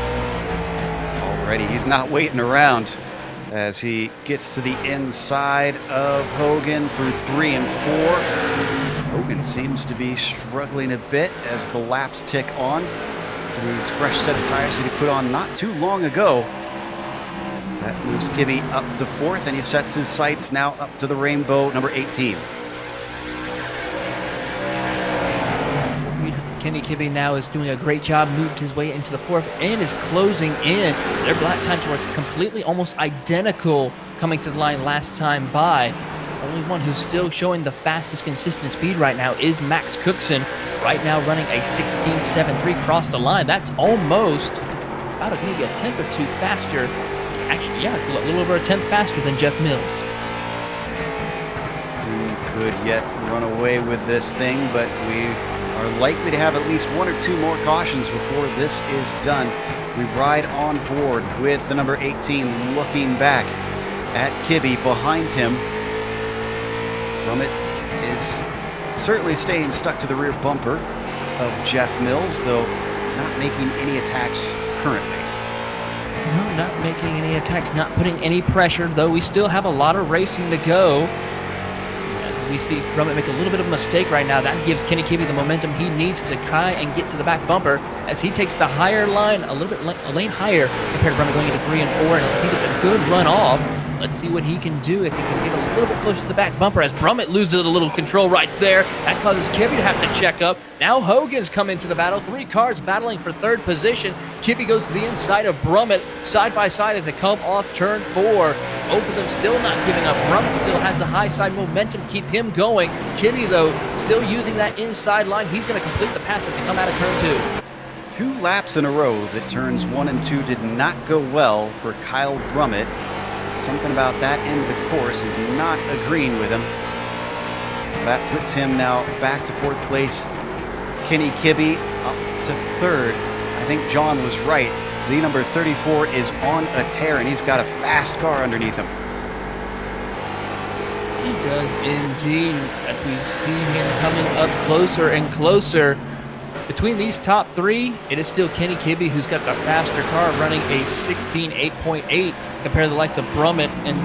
Already, he's not waiting around as he gets to the inside of Hogan through 3 and 4. Hogan seems to be struggling a bit as the laps tick on to these fresh set of tires that he put on not too long ago. That moves Kibbe up to 4th, and he sets his sights now up to the rainbow, number 18.
Kenny Kibbe now is doing a great job, moved his way into the 4th and is closing in. Their lap times were completely almost identical coming to the line last time by. Only one who's still showing the fastest consistent speed right now is Max Cookson, right now running a 16.73 across the line. That's almost about maybe a 10th or 2 faster. Actually, yeah, a little over a 10th faster than Jeff Mills.
Who could yet run away with this thing, but we are likely to have at least 1 or 2 more cautions before this is done. We ride on board with the number 18 looking back at Kibbe behind him. Brummett is certainly staying stuck to the rear bumper of Jeff Mills, though not making any attacks currently.
No, not making any attacks, not putting any pressure, though we still have a lot of racing to go. As We see Brummett make a little bit of a mistake right now. That gives Kenny Kibbe the momentum he needs to try and get to the back bumper as he takes the higher line, a little bit a lane higher compared to Brummett going into 3 and 4, and he gets a good run off. Let's see what he can do if he can get a little bit closer to the back bumper as Brummett loses a little control right there. That causes Kibbe to have to check up. Now Hogan's come into the battle. 3 cars battling for 3rd position. Kibbe goes to the inside of Brummett, side by side as they come off turn 4. Both of them still not giving up. Brummett still has the high side momentum to keep him going. Kibbe, though, still using that inside line. He's going to complete the pass as they come out of turn 2.
2 laps in a row that turns 1 and 2 did not go well for Kyle Brummett. Something about that end of the course is not agreeing with him. So that puts him now back to 4th place. Kenny Kibbe up to 3rd. I think John was right. The number 34 is on a tear, and he's got a fast car underneath him.
He does indeed, as we see him coming up closer and closer. Between these top 3, it is still Kenny Kibbe who's got the faster car, running a 16.8.8 compared to the likes of Brummett and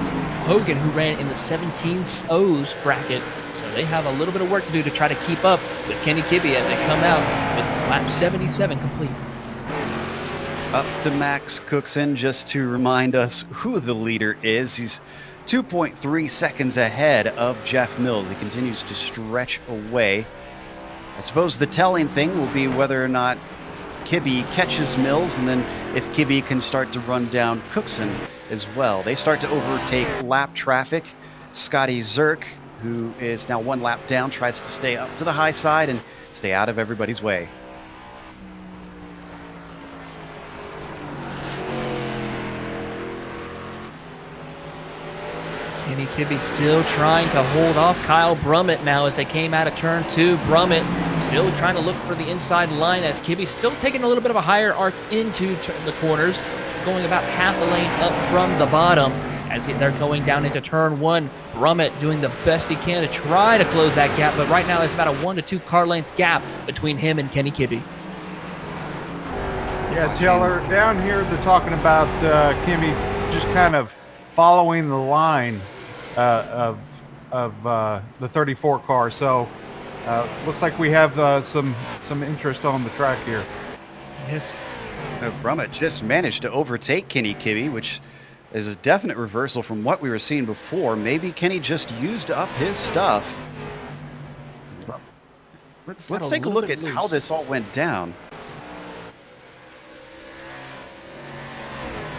Hogan, who ran in the 17.0s bracket. So they have a little bit of work to do to try to keep up with Kenny Kibbe as they come out with lap 77 complete.
Up to Max Cookson, just to remind us who the leader is. He's 2.3 seconds ahead of Jeff Mills. He continues to stretch away. I suppose the telling thing will be whether or not Kibbe catches Mills, and then if Kibbe can start to run down Cookson as well. They start to overtake lap traffic. Scotty Zerk, who is now 1 lap down, tries to stay up to the high side and stay out of everybody's way.
Kenny Kibbe still trying to hold off Kyle Brummett now as they came out of turn 2. Brummett still trying to look for the inside line as Kibbe still taking a little bit of a higher arc into the corners, going about half a lane up from the bottom as they're going down into turn 1. Brummett doing the best he can to try to close that gap, but right now it's about a 1 to 2 car length gap between him and Kenny Kibbe.
Yeah, Taylor, down here they're talking about Kibbe just kind of following the line of the 34 car. So looks like we have some interest on the track here.
Yes.
Brummett just managed to overtake Kenny Kibbe, which is a definite reversal from what we were seeing before. Maybe Kenny just used up his stuff. Let's take a look at how this all went down.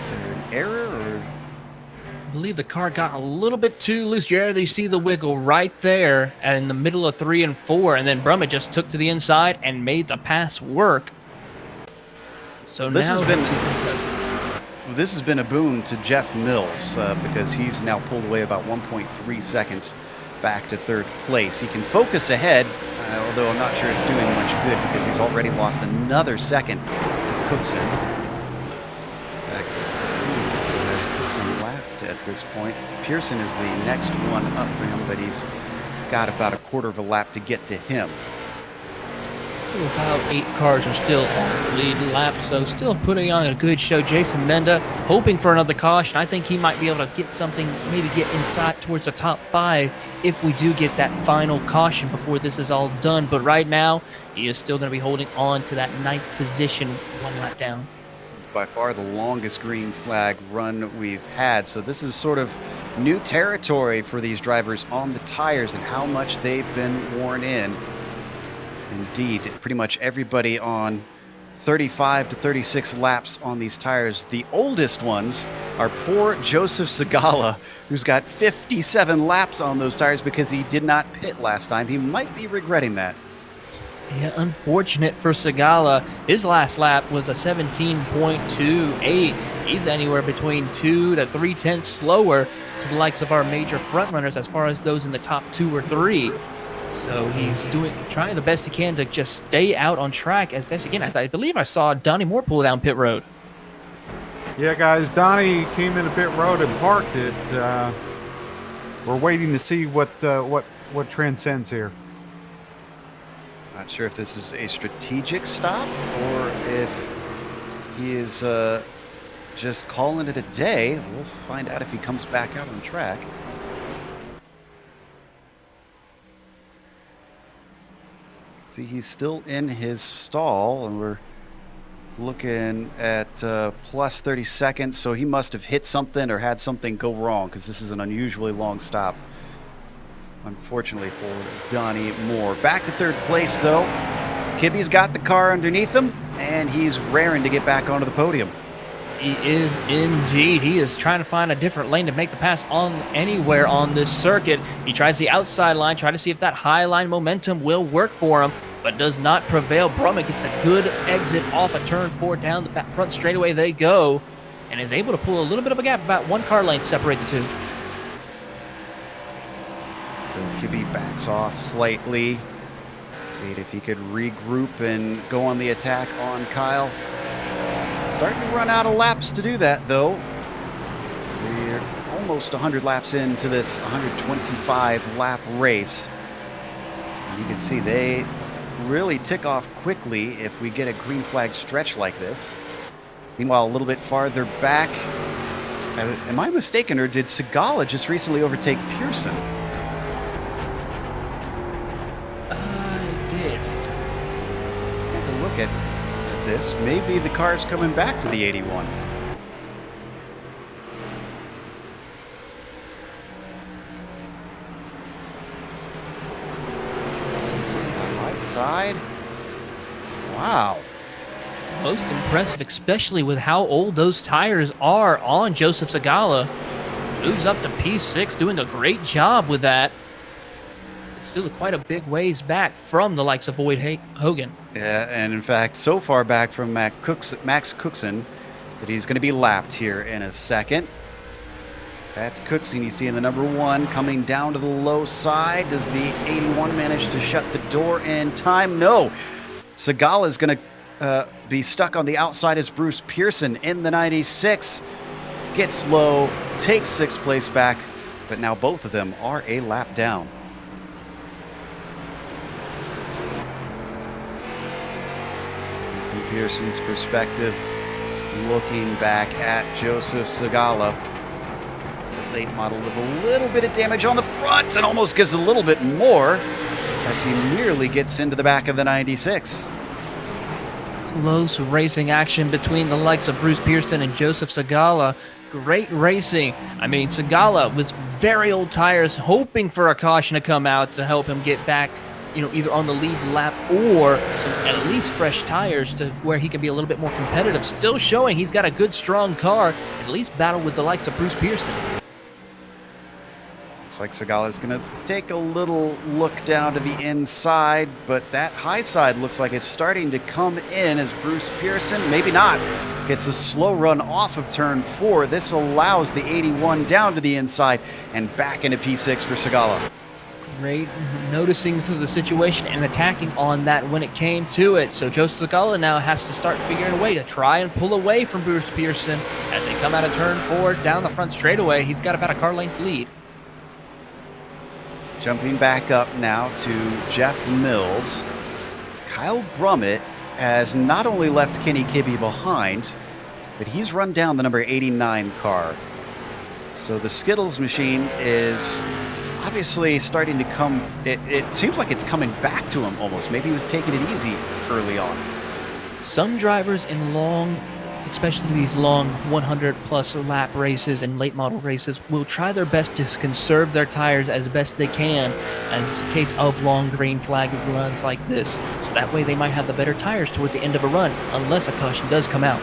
Is there an error or?
I believe the car got a little bit too loose. You see the wiggle right there in the middle of 3 and 4, and then Brummett just took to the inside and made the pass work. So
this
now
has been a boon to Jeff Mills because he's now pulled away about 1.3 seconds back to 3rd place. He can focus ahead, although I'm not sure it's doing much good because he's already lost another second to Cookson. Back to left at this point. Pearson is the next one up for him, but he's got about a 1/4 of a lap to get to him.
Still about 8 cars are still on lead lap, so still putting on a good show. Jason Menda hoping for another caution. I think he might be able to get something, maybe get inside towards the top 5 if we do get that final caution before this is all done. But right now, he is still going to be holding on to that 9th position 1 lap down.
By far the longest green flag run we've had, so this is sort of new territory for these drivers on the tires and how much they've been worn in. Indeed, pretty much everybody on 35 to 36 laps on these tires. The oldest ones are poor Joseph Segala, who's got 57 laps on those tires because he did not pit last time. He might be regretting that.
Yeah, unfortunate for Segala. His last lap was a 17.28. He's anywhere between 2 to 3/10 slower to the likes of our major front runners as far as those in the top 2 or 3. So he's trying the best he can to just stay out on track as best he can. I believe I saw Donnie Moore pull down pit road.
Yeah, guys, Donnie came into pit road and parked it. We're waiting to see what transcends here.
Not sure if this is a strategic stop or if he is just calling it a day. We'll find out if he comes back out on track. See, he's still in his stall, and we're looking at plus 30 seconds, so he must have hit something or had something go wrong, because this is an unusually long stop, unfortunately, for Donnie Moore. Back to third place, though. Kibby's got the car underneath him, and he's raring to get back onto the podium.
He is indeed. He is trying to find a different lane to make the pass on anywhere on this circuit. He tries the outside line, trying to see if that high line momentum will work for him, but does not prevail. Brummett gets a good exit off a turn 4 down the back front straightaway they go, and is able to pull a little bit of a gap, about 1 car length separate the two.
So Kibby backs off slightly. See if he could regroup and go on the attack on Kyle. Starting to run out of laps to do that, though. We're almost 100 laps into this 125 lap race. And you can see they really tick off quickly if we get a green flag stretch like this. Meanwhile, a little bit farther back, am I mistaken, or did Segala just recently overtake Pearson?
I did.
Let's take a look at this. Maybe the car's coming back to the 81. High side. Wow.
Most impressive, especially with how old those tires are on Joseph Segala. Moves up to P6, doing a great job with that. Still quite a big ways back from the likes of Boyd Hogan.
Yeah, and in fact, so far back from Max Cookson that he's going to be lapped here in a second. That's Cookson you see in the number 1 coming down to the low side. Does the 81 manage to shut the door in time? No. Segala is going to be stuck on the outside as Bruce Pearson in the 96. Gets low, takes 6th place back, but now both of them are a lap down. Pearson's perspective, looking back at Joseph Segala. The late model with a little bit of damage on the front and almost gives a little bit more as he nearly gets into the back of the 96.
Close racing action between the likes of Bruce Pearson and Joseph Segala. Great racing. I mean, Segala with very old tires, hoping for a caution to come out to help him get back, either on the lead lap or some at least fresh tires to where he can be a little bit more competitive. Still showing he's got a good, strong car, at least battle with the likes of Bruce Pearson.
Looks like Segala's going to take a little look down to the inside, but that high side looks like it's starting to come in as Bruce Pearson, maybe not, gets a slow run off of turn 4. This allows the 81 down to the inside and back into P6 for Segala.
Great noticing through the situation and attacking on that when it came to it. So Joseph Segala now has to start figuring a way to try and pull away from Bruce Pearson as they come out of turn 4 down the front straightaway. He's got about a car length lead.
Jumping back up now to Jeff Mills. Kyle Brummett has not only left Kenny Kibbe behind, but he's run down the number 89 car. So the Skittles machine is obviously starting to come, it seems like it's coming back to him almost. Maybe he was taking it easy early on.
Some drivers in long, especially these long 100-plus lap races and late model races, will try their best to conserve their tires as best they can in case of long green flag runs like this. So that way they might have the better tires toward the end of a run, unless a caution does come out.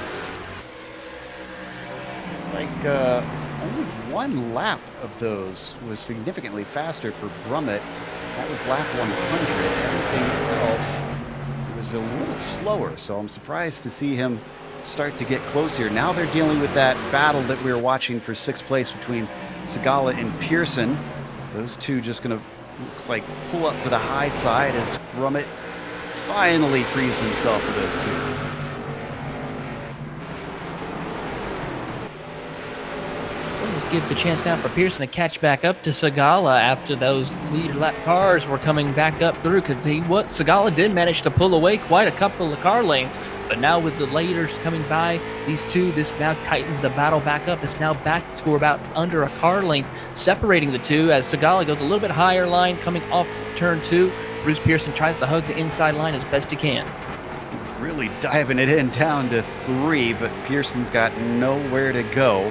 It's like only 1 lap of those was significantly faster for Brummett. That was lap 100. Everything else was a little slower, so I'm surprised to see him start to get close here. Now they're dealing with that battle that we were watching for 6th place between Segala and Pearson. Those two just going to, looks like, pull up to the high side as Brummett finally frees himself of those two.
This gives a chance now for Pearson to catch back up to Segala after those lead lap cars were coming back up through, because Segala did manage to pull away quite a couple of car lanes. But now with the laters coming by, these two, this now tightens the battle back up. It's now back to about under a car length, separating the two as Segala goes a little bit higher line coming off turn 2. Bruce Pearson tries to hug the inside line as best he can.
Really diving it in down to 3, but Pearson's got nowhere to go.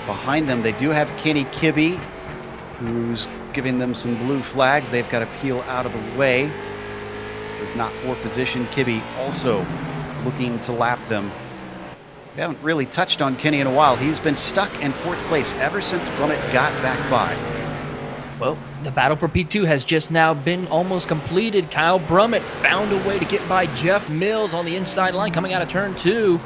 Behind them, they do have Kenny Kibbe, who's giving them some blue flags. They've got to peel out of the way. This is not for position. Kibbe also looking to lap them. We haven't really touched on Kenny in a while. He's been stuck in 4th place ever since Brummett got back by.
Well, the battle for P2 has just now been almost completed. Kyle Brummett found a way to get by Jeff Mills on the inside line coming out of turn 2.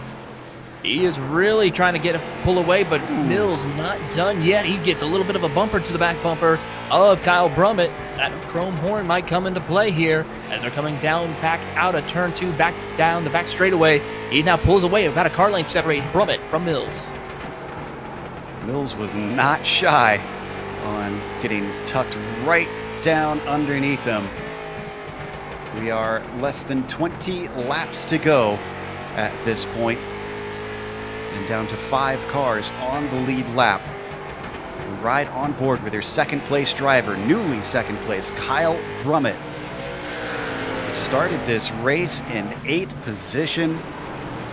He is really trying to get a pull away, but Mills not done yet. He gets a little bit of a bumper to the back bumper of Kyle Brummett. That chrome horn might come into play here as they're coming down back out of turn 2, back down the back straightaway. He now pulls away, about a car length separating Brummett from Mills.
Mills was not shy on getting tucked right down underneath him. We are less than 20 laps to go at this point, and down to 5 cars on the lead lap. We ride on board with their 2nd place driver, newly 2nd place, Kyle Brummett. He started this race in 8th position,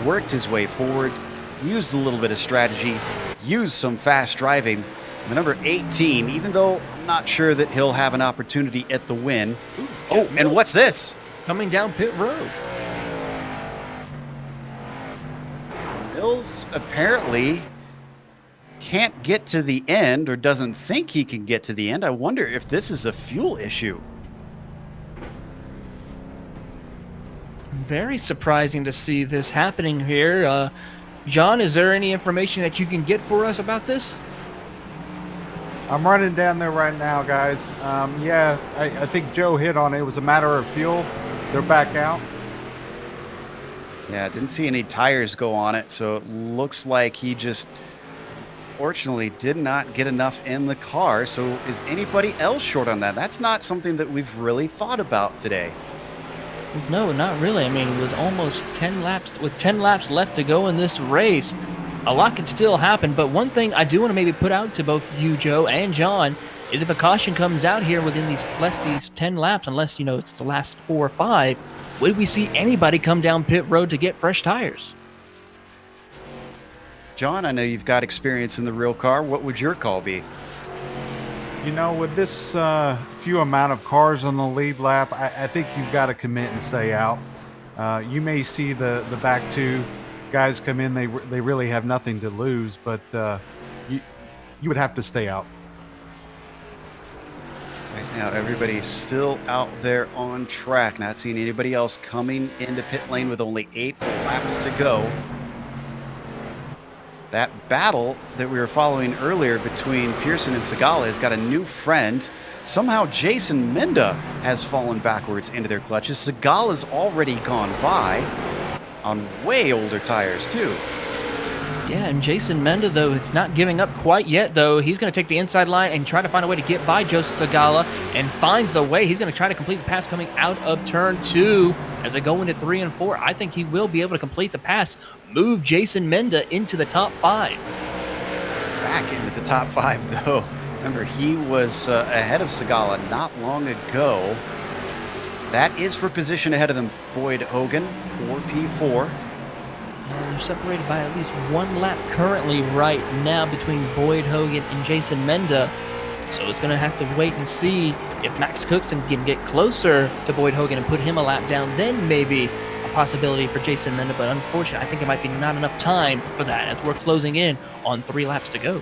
worked his way forward, used a little bit of strategy, used some fast driving. The number 18, even though I'm not sure that he'll have an opportunity at the win. Oh, and what's this?
Coming down pit road.
Mills apparently can't get to the end, or doesn't think he can get to the end. I wonder if this is a fuel issue.
Very surprising to see this happening here. John, is there any information that you can get for us about this?
I'm running down there right now, guys. Yeah, I think Joe hit on it. It was a matter of fuel. They're back out.
Yeah, didn't see any tires go on it, so it looks like he just fortunately did not get enough in the car. So is anybody else short on that? That's not something that we've really thought about today.
No, not really. I mean, it was almost 10 laps, with 10 laps left to go in this race. A lot can still happen, but one thing I do want to maybe put out to both you, Joe, and John, is if a caution comes out here within these 10 laps, unless, you know, it's the last 4 or 5, would we see anybody come down pit road to get fresh tires?
John, I know you've got experience in the real car. What would your call be?
You know, with this few amount of cars on the lead lap, I think you've got to commit and stay out. You may see the back 2 guys come in, they really have nothing to lose, but you would have to stay out.
Right now, everybody's still out there on track. Not seeing anybody else coming into pit lane with only 8 laps to go. That battle that we were following earlier between Pearson and Segala has got a new friend. Somehow Jason Menda has fallen backwards into their clutches. Segala's already gone by on way older tires too.
Yeah, and Jason Menda, though, it's not giving up quite yet, though. He's going to take the inside line and try to find a way to get by Joseph Segala, and finds a way. He's going to try to complete the pass coming out of turn 2 as they go into 3 and 4. I think he will be able to complete the pass, move Jason Menda into the top 5.
Back into the top 5, though. Remember, he was ahead of Segala not long ago. That is for position ahead of them, Boyd Hogan, 4P4.
They're separated by at least 1 lap currently right now between Boyd Hogan and Jason Menda. So it's going to have to wait and see if Max Cookson can get closer to Boyd Hogan and put him a lap down. Then maybe a possibility for Jason Menda. But unfortunately, I think it might be not enough time for that as we're closing in on 3 laps to go.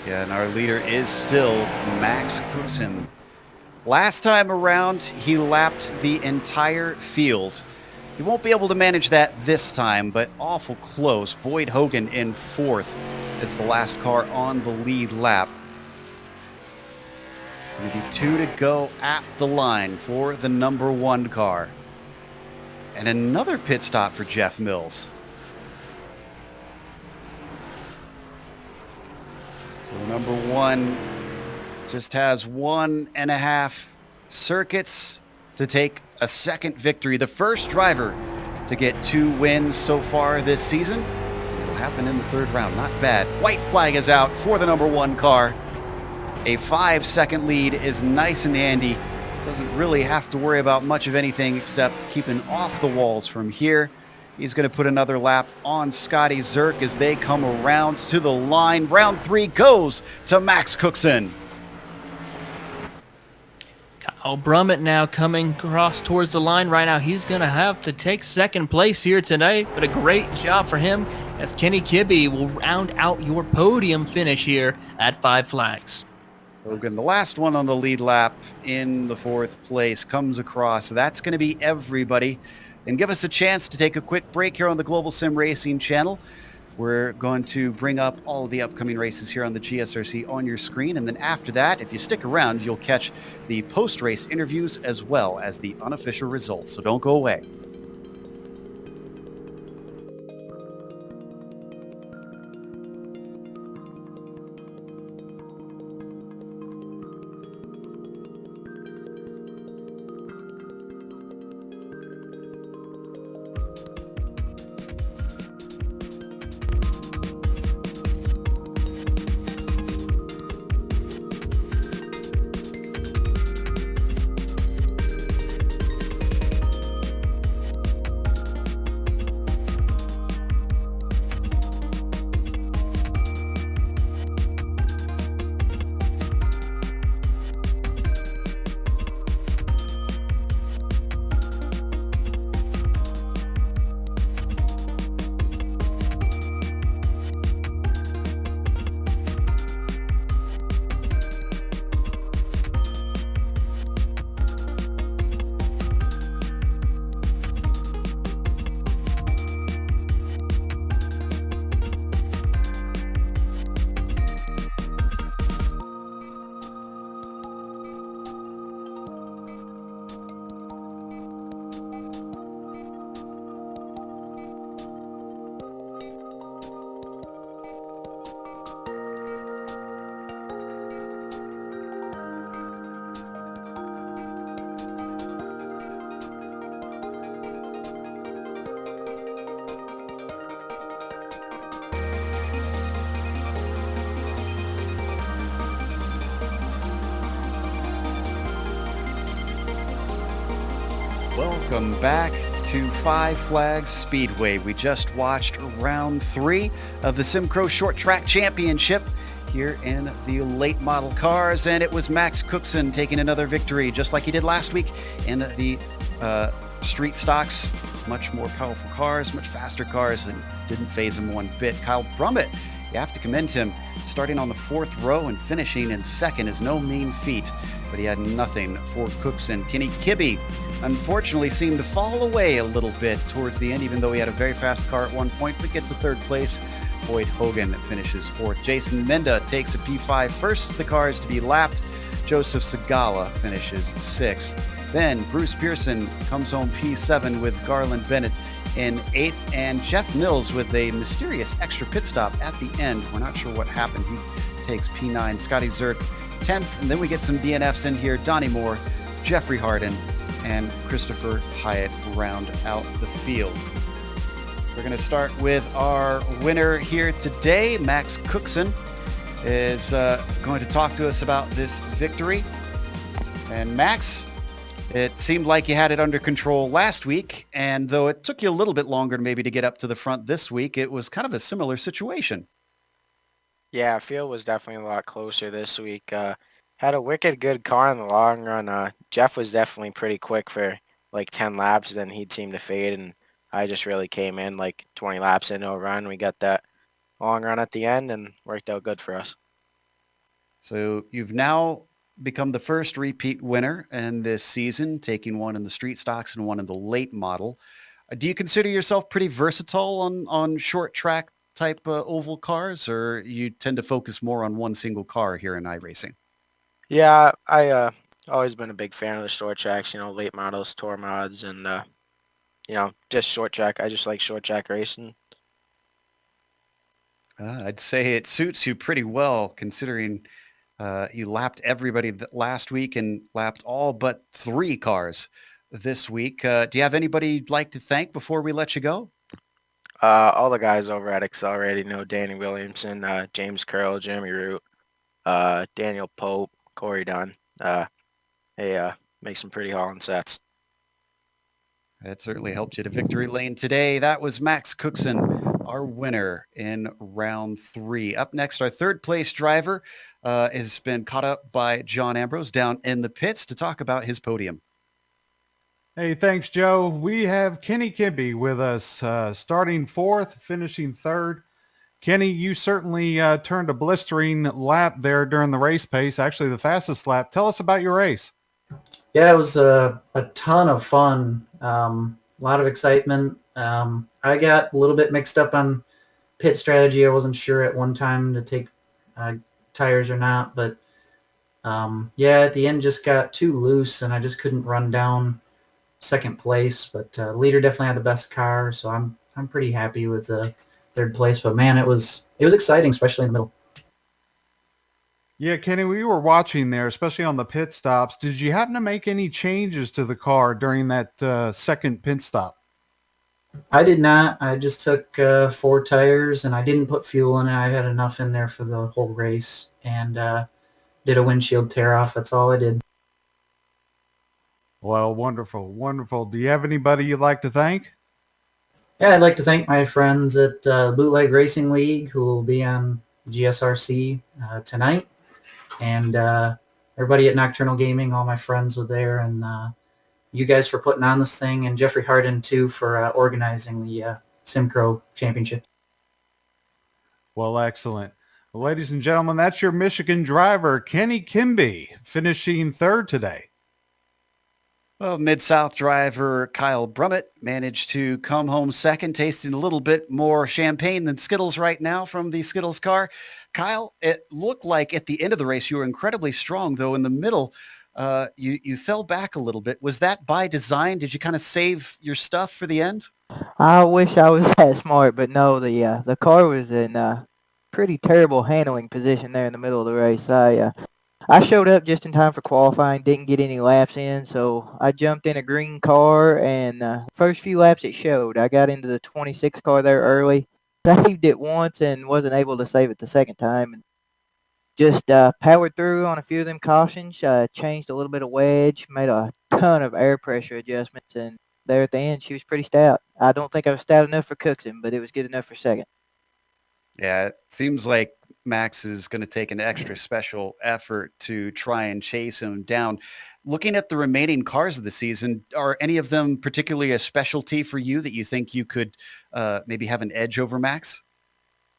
Yeah, and our leader is still Max Cookson. Last time around, he lapped the entire field. He won't be able to manage that this time, but awful close. Boyd Hogan in 4th as the last car on the lead lap. Maybe 2 to go at the line for the number 1 car. And another pit stop for Jeff Mills. So number 1 just has 1.5 circuits to take a second victory. The first driver to get 2 wins so far this season. It'll happen in the 3rd round. Not bad. White flag is out for the number 1 car. A 5-second lead is nice and handy. Doesn't really have to worry about much of anything except keeping off the walls from here. He's going to put another lap on Scotty Zerk as they come around to the line. Round 3 goes to Max Cookson.
Kyle Brummett now coming across towards the line right now. He's going to have to take second place here today, but a great job for him as Kenny Kibbe will round out your podium finish here at 5 Flags.
Hogan, the last one on the lead lap in the 4th place, comes across. That's going to be everybody. And give us a chance to take a quick break here on the Global Sim Racing channel. We're going to bring up all the upcoming races here on the GSRC on your screen. And then after that, if you stick around, you'll catch the post-race interviews as well as the unofficial results. So don't go away. Welcome back to 5 Flags Speedway. We just watched round 3 of the SIMCRO Short Track Championship here in the late model cars, and it was Max Cookson taking another victory just like he did last week in the street stocks. Much more powerful cars, much faster cars, and didn't phase him one bit. Kyle Brummett, you have to commend him. Starting on the 4th row and finishing in 2nd is no mean feat, but he had nothing for Cookson. Kenny Kibbe unfortunately seemed to fall away a little bit towards the end, even though he had a very fast car at one point, but gets a 3rd place. Boyd Hogan finishes 4th. Jason Menda takes a P5 first. The car is to be lapped. Joseph Segala finishes 6th. Then Bruce Pearson comes home P7 with Garland Bennett in 8th, and Jeff Mills with a mysterious extra pit stop at the end. We're not sure what happened. He takes P9. Scotty Zerk 10th, and then we get some DNFs in here. Donnie Moore, Jeffrey Harden, and Christopher Hyatt round out the field. We're going to start with our winner here today. Max Cookson is going to talk to us about this victory. And Max, it seemed like you had it under control last week, and though it took you a little bit longer maybe to get up to the front this week, it was kind of a similar situation.
Yeah, field was definitely a lot closer this week. Had a wicked good car in the long run. Jeff was definitely pretty quick for like 10 laps, then he'd seem to fade, and I just really came in like 20 laps into a run. We got that long run at the end and worked out good for us.
So you've now become the first repeat winner in this season, taking one in the street stocks and one in the late model. Do you consider yourself pretty versatile on short track type oval cars, or you tend to focus more on one single car here in iRacing?
Yeah, I always been a big fan of the short tracks, late models, tour mods, and just short track. I just like short track racing.
I'd say it suits you pretty well, considering you lapped everybody last week and lapped all but 3 cars this week. Do you have anybody you'd like to thank before we let you go?
All the guys over at Accelerate, Danny Williamson, James Curl, Jeremy Root, Daniel Pope, Corey Dunn. They make some pretty hauling sets.
That certainly helped you to victory lane today. That was Max Cookson, our winner in round 3. Up next, our third place driver has been caught up by John Ambrose down in the pits to talk about his podium.
Hey, thanks, Joe. We have Kenny Kimby with us, starting 4th, finishing 3rd. Kenny, you certainly turned a blistering lap there during the race pace, actually the fastest lap. Tell us about your race.
Yeah, it was a ton of fun. A lot of excitement. I got a little bit mixed up on pit strategy. I wasn't sure at one time to take tires or not, but yeah, at the end just got too loose and I just couldn't run down second place. But leader definitely had the best car, so I'm pretty happy with the third place. But man, it was exciting, especially in the middle.
Yeah, Kenny, we were watching there, especially on the pit stops. Did you happen to make any changes to the car during that second pit stop?
I did not. I just took 4 tires, and I didn't put fuel in it. I had enough in there for the whole race, and did a windshield tear off. That's all I did.
Well, wonderful, wonderful. Do you have anybody you'd like to thank?
Yeah, I'd like to thank my friends at Bootleg Racing League who will be on GSRC tonight. And everybody at Nocturnal Gaming, all my friends were there, and you guys for putting on this thing, and Jeffrey Harden, too, for organizing the SIMCRO Championship.
Well, excellent. Well, ladies and gentlemen, that's your Michigan driver, Kenny Kimby, finishing 3rd today.
Well, Mid-South driver Kyle Brummett managed to come home 2nd, tasting a little bit more champagne than Skittles right now from the Skittles car. Kyle, it looked like at the end of the race you were incredibly strong, though in the middle you fell back a little bit. Was that by design? Did you kind of save your stuff for the end?
I wish I was that smart, but no, the car was in pretty terrible handling position there in the middle of the race. I showed up just in time for qualifying, didn't get any laps in, so I jumped in a green car, and first few laps it showed. I got into the 26 car there early, saved it once and wasn't able to save it the second time. And just powered through on a few of them cautions, changed a little bit of wedge, made a ton of air pressure adjustments, and there at the end she was pretty stout. I don't think I was stout enough for Cookson, but it was good enough for second.
Yeah, it seems like Max is going to take an extra special effort to try and chase him down. Looking at the remaining cars of the season, are any of them particularly a specialty for you that you think you could maybe have an edge over Max?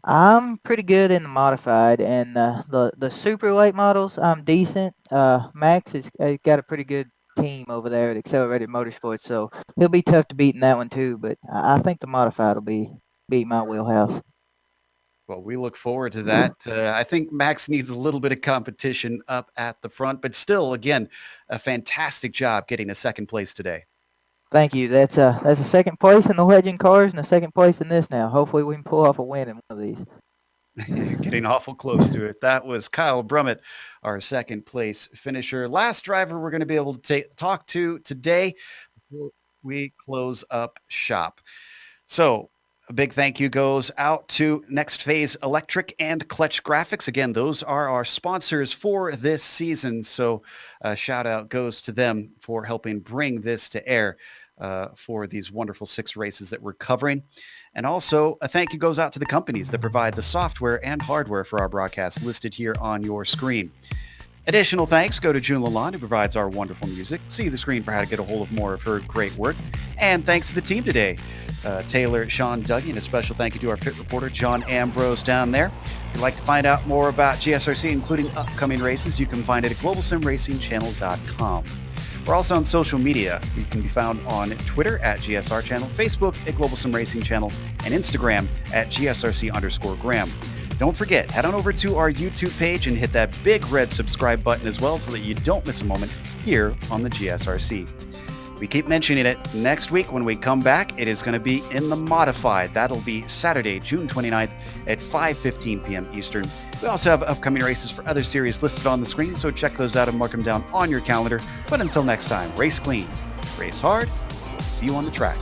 I'm pretty good in the modified, and the super late models, I'm decent. Max has got a pretty good team over there at Accelerated Motorsports, so he'll be tough to beat in that one too, but I think the modified will be my wheelhouse.
Well, we look forward to that. I think Max needs a little bit of competition up at the front, but still, again, a fantastic job getting a 2nd place today.
Thank you. That's a 2nd place in the Legend cars and a 2nd place in this now. Hopefully we can pull off a win in one of these.
You're getting awful close to it. That was Kyle Brummett, our 2nd place finisher. Last driver we're going to be able to talk to today before we close up shop. So, a big thank you goes out to Next Phase Electric and Clutch Graphics. Again, those are our sponsors for this season. So a shout out goes to them for helping bring this to air for these wonderful 6 races that we're covering. And also a thank you goes out to the companies that provide the software and hardware for our broadcast listed here on your screen. Additional thanks go to June Lalonde, who provides our wonderful music. See the screen for how to get a hold of more of her great work. And thanks to the team today, Taylor, Sean, Dougie, and a special thank you to our pit reporter, John Ambrose, down there. If you'd like to find out more about GSRC, including upcoming races, you can find it at globalsimracingchannel.com. We're also on social media. We can be found on Twitter at GSR Channel, Facebook at Global Sim Racing Channel, and Instagram at GSRC_Graham. Don't forget, head on over to our YouTube page and hit that big red subscribe button as well so that you don't miss a moment here on the GSRC. We keep mentioning it. Next week when we come back, it is going to be in the modified. That'll be Saturday, June 29th at 5:15 p.m. Eastern. We also have upcoming races for other series listed on the screen, so check those out and mark them down on your calendar. But until next time, race clean, race hard. We'll see you on the track.